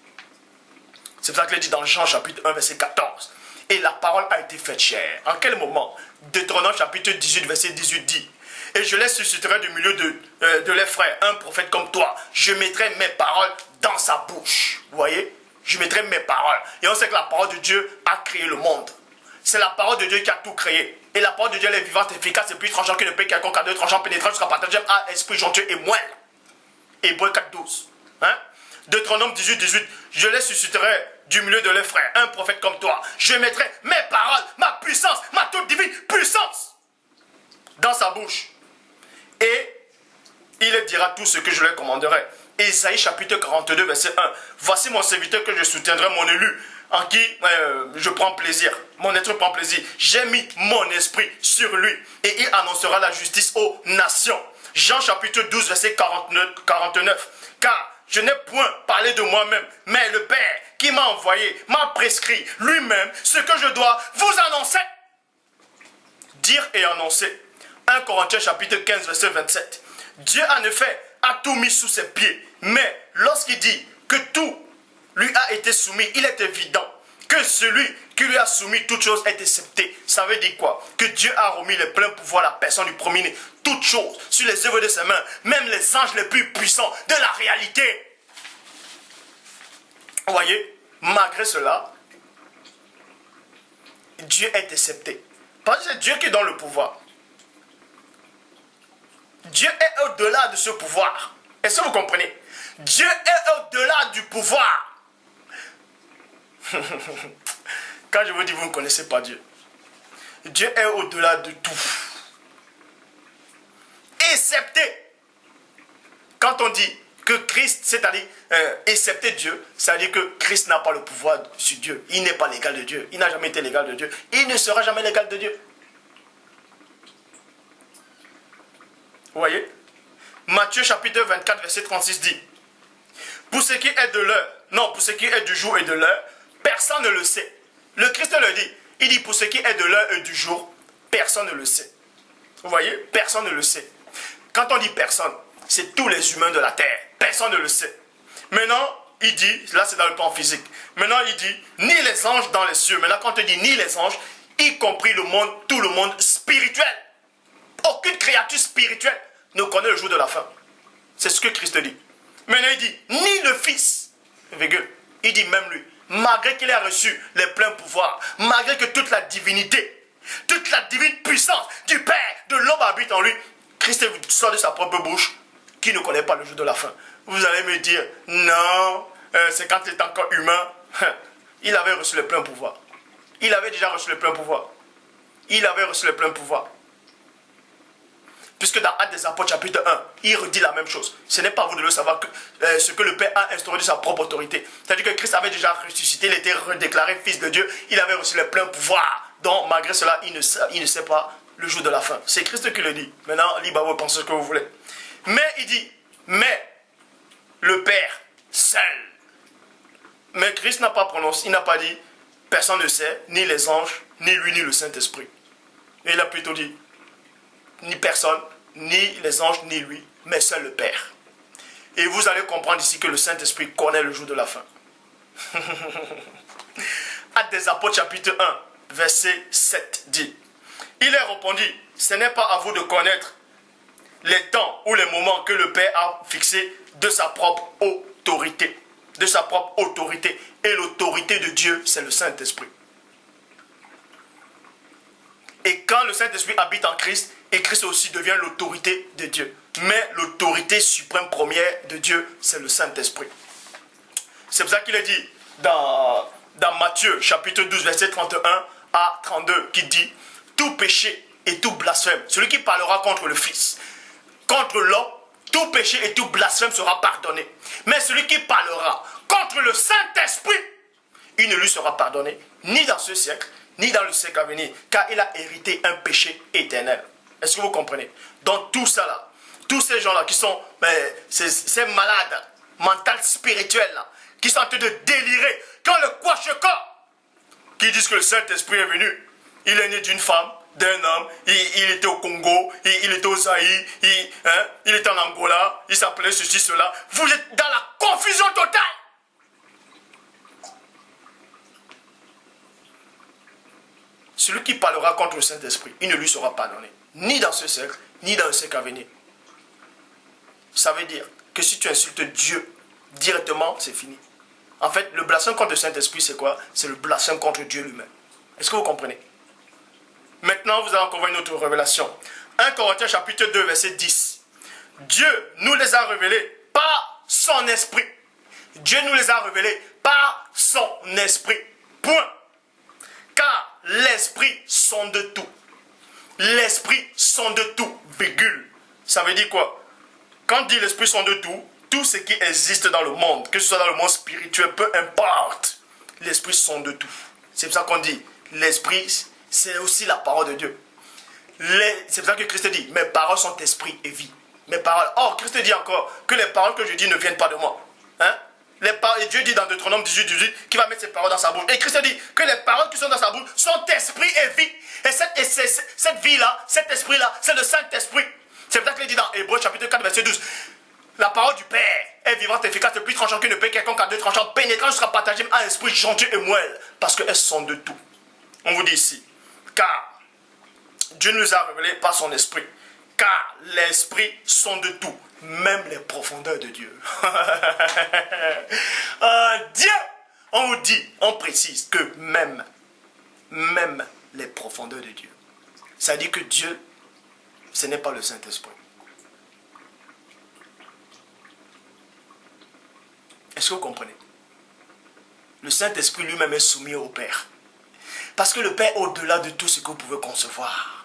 C'est pour ça qu'il est dit dans Jean chapitre 1 verset 14. Et la parole a été faite chair. En quel moment? Deutéronome chapitre 18 verset 18 dit. Et je les susciterai du milieu de leurs frères, un prophète comme toi. Je mettrai mes paroles dans sa bouche. Vous voyez? Je mettrai mes paroles. Et on sait que la parole de Dieu a créé le monde. C'est la parole de Dieu qui a tout créé. Et la parole de Dieu, elle est vivante, efficace, et puis tranchant qui ne peut quelconque à deux tranchants pénétrant jusqu'à partager à esprit jonctueux et moelle. Hébreux 4, 12. Hein? Deutéronome 18, 18. Je les susciterai du milieu de leurs frères, un prophète comme toi. Je mettrai mes paroles, ma puissance, ma toute divine puissance dans sa bouche. Et il dira tout ce que je leur commanderai. Ésaïe chapitre 42 verset 1. Voici mon serviteur que je soutiendrai, mon élu, en qui je prends plaisir. Mon être prend plaisir. J'ai mis mon esprit sur lui et il annoncera la justice aux nations. Jean chapitre 12 verset 49. Car je n'ai point parlé de moi-même, mais le Père qui m'a envoyé m'a prescrit lui-même ce que je dois vous annoncer. Dire et annoncer. 1 Corinthiens chapitre 15 verset 27. Dieu en effet a tout mis sous ses pieds. Mais lorsqu'il dit que tout lui a été soumis, il est évident que celui qui lui a soumis toutes choses est accepté. Ça veut dire quoi? Que Dieu a remis le plein pouvoir à la personne du premier-né. Toutes choses sur les œuvres de ses mains. Même les anges les plus puissants de la réalité. Vous voyez? Malgré cela, Dieu est accepté. Parce que c'est Dieu qui donne le pouvoir. Dieu est au-delà de ce pouvoir. Est-ce que vous comprenez? Dieu est au-delà du pouvoir. Quand je vous dis, vous ne connaissez pas Dieu. Dieu est au-delà de tout. Excepté. Quand on dit que Christ, c'est-à-dire excepté Dieu, c'est-à-dire que Christ n'a pas le pouvoir sur Dieu. Il n'est pas l'égal de Dieu. Il n'a jamais été l'égal de Dieu. Il ne sera jamais l'égal de Dieu. Vous voyez? Matthieu chapitre 24 verset 36 dit. Pour ce qui est de l'heure, non, pour ce qui est du jour et de l'heure, personne ne le sait. Le Christ le dit. Il dit pour ce qui est de l'heure et du jour, personne ne le sait. Vous voyez? Personne ne le sait. Quand on dit personne, c'est tous les humains de la terre. Personne ne le sait. Maintenant, il dit, là c'est dans le plan physique. Maintenant, il dit, ni les anges dans les cieux. Maintenant, quand on dit ni les anges, y compris le monde, tout le monde spirituel. Aucune créature spirituelle ne connaît le jour de la fin. C'est ce que Christ dit. Maintenant, il dit, ni le Fils, virgule, il dit même lui, malgré qu'il ait reçu les pleins pouvoirs, malgré que toute la divinité, toute la divine puissance du Père, de l'homme habite en lui, Christ sort de sa propre bouche, qui ne connaît pas le jour de la fin. Vous allez me dire, non, c'est quand il est encore humain. Il avait reçu le plein pouvoir. Il avait déjà reçu le plein pouvoir. Il avait reçu le plein pouvoir. Puisque dans Actes des Apôtres chapitre 1, il redit la même chose. Ce n'est pas à vous de le savoir que ce que le Père a instauré de sa propre autorité. C'est-à-dire que Christ avait déjà ressuscité, il était redéclaré fils de Dieu, il avait reçu le plein pouvoir. Donc malgré cela, il ne sait pas le jour de la fin. C'est Christ qui le dit. Maintenant, libre à vous penser ce que vous voulez. Mais il dit, mais le Père seul. Mais Christ n'a pas prononcé, il n'a pas dit, personne ne sait, ni les anges, ni lui, ni le Saint-Esprit. Et il a plutôt dit, ni personne, ni les anges, ni lui, mais seul le Père. Et vous allez comprendre ici que le Saint-Esprit connaît le jour de la fin. Actes des Apôtres chapitre 1, verset 7 dit, il est répondu, ce n'est pas à vous de connaître les temps ou les moments que le Père a fixés de sa propre autorité. De sa propre autorité. Et l'autorité de Dieu, c'est le Saint-Esprit. Et quand le Saint-Esprit habite en Christ, et Christ aussi devient l'autorité de Dieu. Mais l'autorité suprême première de Dieu, c'est le Saint-Esprit. C'est pour ça qu'il est dit dans Matthieu chapitre 12, verset 31 à 32, qui dit, tout péché et tout blasphème, celui qui parlera contre le Fils, contre l'homme, tout péché et tout blasphème sera pardonné. Mais celui qui parlera contre le Saint-Esprit, il ne lui sera pardonné, ni dans ce siècle, ni dans le siècle à venir, car il a hérité un péché éternel. Est-ce que vous comprenez? Donc tout ça là, tous ces gens là qui sont, ces malades, mentales, spirituels là, qui sont en train de délirer, quand le Kwasheka, qui disent que le Saint-Esprit est venu, il est né d'une femme, d'un homme, il était au Congo, il était au Zaïre, il était en Angola, il s'appelait ceci, cela. Vous êtes dans la confusion totale. Celui qui parlera contre le Saint-Esprit, il ne lui sera pardonné. Ni dans ce siècle, ni dans le siècle à venir. Ça veut dire que si tu insultes Dieu directement, c'est fini. En fait, le blasphème contre le Saint-Esprit, c'est quoi? C'est le blasphème contre Dieu lui-même. Est-ce que vous comprenez? Maintenant, vous allez encore voir une autre révélation. 1 Corinthiens chapitre 2, verset 10. Dieu nous les a révélés par son esprit. Dieu nous les a révélés par son esprit. Point. Car l'esprit sonde tout. L'esprit sonde tout. Virgule. Ça veut dire quoi? Quand on dit l'esprit sonde tout, tout ce qui existe dans le monde, que ce soit dans le monde spirituel, peu importe, l'esprit sonde tout. C'est pour ça qu'on dit l'esprit, c'est aussi la parole de Dieu. C'est pour ça que Christ dit, mes paroles sont esprit et vie. Mes paroles. Or, Christ dit encore que les paroles que je dis ne viennent pas de moi. Hein? Et Dieu dit dans Deutéronome 18, 18 qu'il va mettre ses paroles dans sa bouche. Et Christ dit que les paroles qui sont dans sa bouche sont esprit et vie. Et cette vie-là, cet esprit-là, c'est le Saint-Esprit. C'est pour ça qu'il dit dans Hébreux chapitre 4, verset 12. La parole du Père est vivante, efficace, et plus tranchante qu'une épée quelconque à deux tranchants, pénétrant jusqu'à partager un esprit gentil et moelle, parce qu'elles sont de tout. On vous dit ici, car Dieu nous a révélé par son esprit, car l'esprit sont de tout, même les profondeurs de Dieu. Dieu, on vous dit, on précise que même les profondeurs de Dieu. Ça dit que Dieu, ce n'est pas le Saint-Esprit. Est-ce que vous comprenez? Le Saint-Esprit lui-même est soumis au Père. Parce que le Père est au-delà de tout ce que vous pouvez concevoir.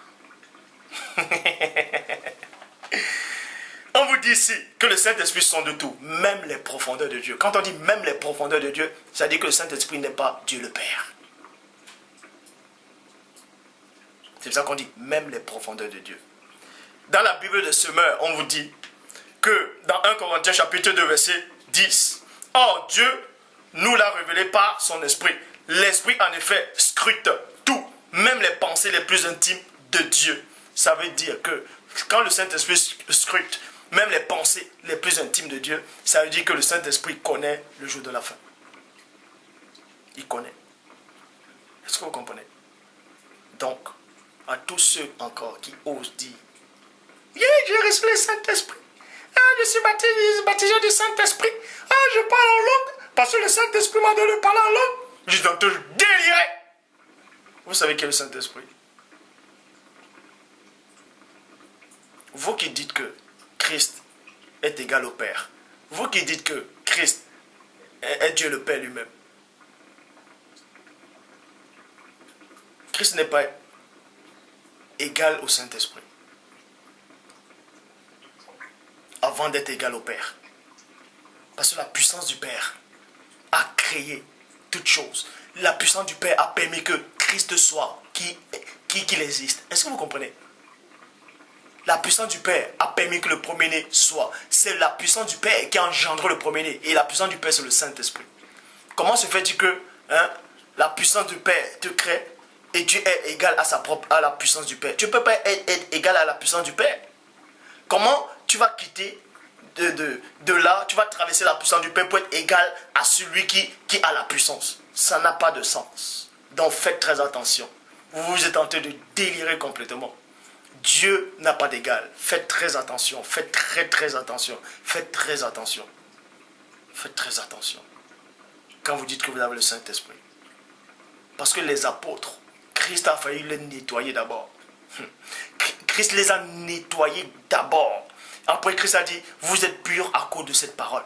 On vous dit ici que le Saint-Esprit sont de tout, même les profondeurs de Dieu. Quand on dit même les profondeurs de Dieu, ça dit que le Saint-Esprit n'est pas Dieu le Père. C'est pour ça qu'on dit même les profondeurs de Dieu. Dans la Bible de Semeur, on vous dit que dans 1 Corinthiens chapitre 2, verset 10, or Dieu nous l'a révélé par son esprit. L'esprit en effet scrute tout, même les pensées les plus intimes de Dieu. Ça veut dire que quand le Saint-Esprit scrute même les pensées les plus intimes de Dieu, ça veut dire que le Saint-Esprit connaît le jour de la fin. Il connaît. Est-ce que vous comprenez? Donc, à tous ceux encore qui osent dire, yeah, j'ai reçu le Saint-Esprit. Ah, je suis baptisé du Saint-Esprit. Ah, je parle en langue parce que le Saint-Esprit m'a donné de parler en langue. Je suis en train de délirer. Vous savez quel est le Saint-Esprit? Vous qui dites que Christ est égal au Père. Vous qui dites que Christ est Dieu le Père lui-même. Christ n'est pas égal au Saint-Esprit. Avant d'être égal au Père. Parce que la puissance du Père a créé toutes choses. La puissance du Père a permis que Christ soit qui existe. Est-ce que vous comprenez? La puissance du Père a permis que le premier-né soit. C'est la puissance du Père qui a engendré le premier-né. Et la puissance du Père, c'est le Saint-Esprit. Comment se fait-il que la puissance du Père te crée et tu es égal à la puissance du Père? Tu ne peux pas être égal à la puissance du Père. Comment tu vas quitter de là, tu vas traverser la puissance du Père pour être égal à celui qui a la puissance? Ça n'a pas de sens. Donc faites très attention. Vous êtes en train de délirer complètement. Dieu n'a pas d'égal. Faites très attention. Faites très attention. Faites très attention. Faites très attention. Quand vous dites que vous avez le Saint-Esprit. Parce que les apôtres, Christ a failli les nettoyer d'abord. Christ les a nettoyés d'abord. Après, Christ a dit, vous êtes purs à cause de cette parole.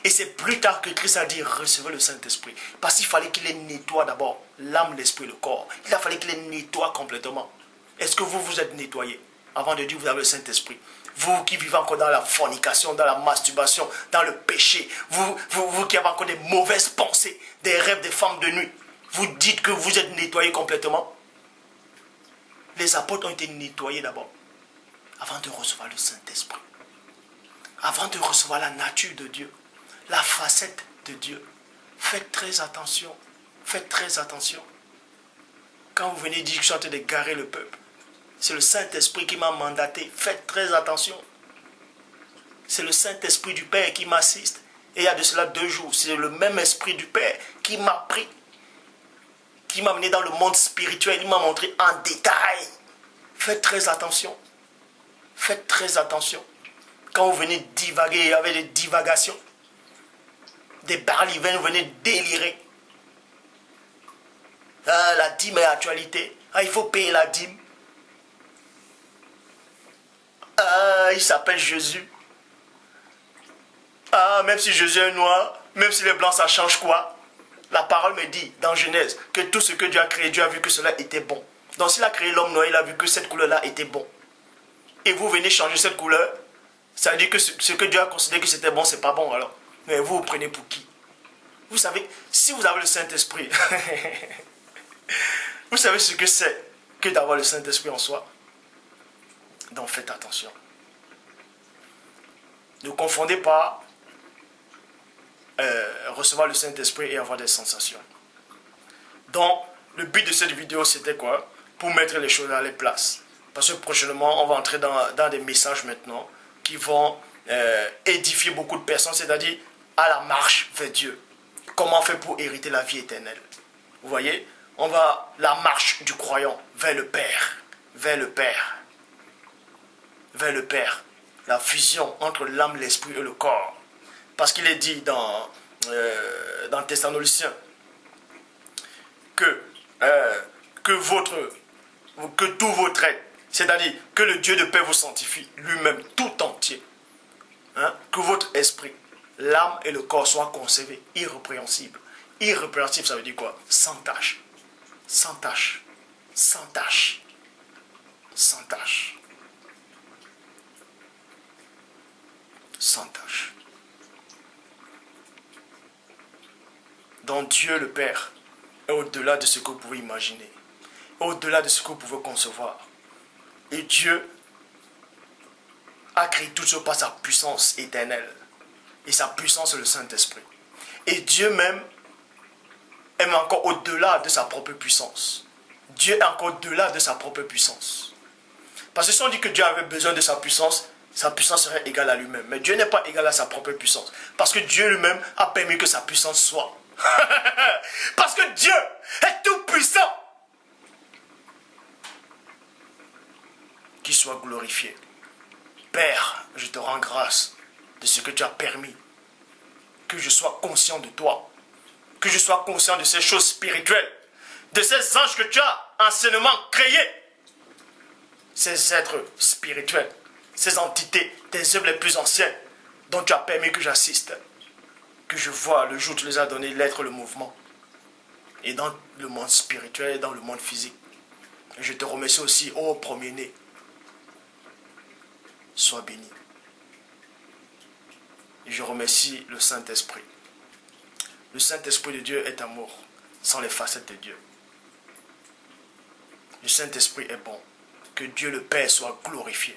Et c'est plus tard que Christ a dit, recevez le Saint-Esprit. Parce qu'il fallait qu'il les nettoie d'abord, l'âme, l'esprit, le corps. Il a fallu qu'il les nettoie complètement. Est-ce que vous êtes nettoyé avant de dire que vous avez le Saint-Esprit? Vous qui vivez encore dans la fornication, dans la masturbation, dans le péché, vous qui avez encore des mauvaises pensées, des rêves des femmes de nuit, vous dites que vous êtes nettoyé complètement? Les apôtres ont été nettoyés d'abord, avant de recevoir le Saint-Esprit, avant de recevoir la nature de Dieu, la facette de Dieu. Faites très attention, faites très attention. Quand vous venez dire que je suis en train de garer le peuple, c'est le Saint-Esprit qui m'a mandaté. Faites très attention. C'est le Saint-Esprit du Père qui m'assiste. Et il y a de cela 2 jours, c'est le même Esprit du Père qui m'a pris, qui m'a mené dans le monde spirituel. Il m'a montré en détail. Faites très attention. Faites très attention. Quand vous venez divaguer avec des divagations, des barlivins, vous venez délirer. Ah, la dîme est actualité. Ah, il faut payer la dîme. Ah, il s'appelle Jésus. Ah, même si Jésus est noir, même s'il est blanc, ça change quoi? La parole me dit dans Genèse que tout ce que Dieu a créé, Dieu a vu que cela était bon. Donc s'il a créé l'homme noir, il a vu que cette couleur-là était bon. Et vous venez changer cette couleur, ça veut dire que ce que Dieu a considéré que c'était bon, c'est pas bon alors. Mais vous prenez pour qui? Vous savez, si vous avez le Saint-Esprit, vous savez ce que c'est que d'avoir le Saint-Esprit en soi. Donc faites attention. Ne confondez pas recevoir le Saint-Esprit et avoir des sensations. Donc, le but de cette vidéo, c'était quoi? Pour mettre les choses à les places. Parce que prochainement, on va entrer dans des messages maintenant qui vont édifier beaucoup de personnes, c'est-à-dire à la marche vers Dieu. Comment faire pour hériter la vie éternelle? Vous voyez? On va la marche du croyant vers le Père. Vers le Père. Vers le Père. La fusion entre l'âme, l'esprit et le corps. Parce qu'il est dit dans Thessaloniciens que tout votre être, c'est-à-dire que le Dieu de paix vous sanctifie lui-même tout entier. Que votre esprit, l'âme et le corps soient conservés irrépréhensibles. Irrépréhensible, ça veut dire quoi? Sans tache. Sans tache. Sans tache. Sans tache. Sans tache. Donc Dieu le Père est au-delà de ce que vous pouvez imaginer, au-delà de ce que vous pouvez concevoir. Et Dieu a créé tout ça par sa puissance éternelle. Et sa puissance est le Saint-Esprit. Et Dieu même est encore au-delà de sa propre puissance. Dieu est encore au-delà de sa propre puissance. Parce que si on dit que Dieu avait besoin de sa puissance serait égale à lui-même. Mais Dieu n'est pas égal à sa propre puissance. Parce que Dieu lui-même a permis que sa puissance soit. Parce que Dieu est tout puissant. Qu'il soit glorifié. Père, je te rends grâce de ce que tu as permis. Que je sois conscient de toi. Que je sois conscient de ces choses spirituelles. De ces anges que tu as anciennement créés. Ces êtres spirituels. Ces entités, tes œuvres les plus anciennes. Dont tu as permis que j'assiste. Que je vois le jour où tu les as donné l'être, le mouvement. Et dans le monde spirituel et dans le monde physique. Et je te remercie aussi, ô premier-né. Sois béni. Et je remercie le Saint-Esprit. Le Saint-Esprit de Dieu est amour, sans les facettes de Dieu. Le Saint-Esprit est bon. Que Dieu le Père soit glorifié.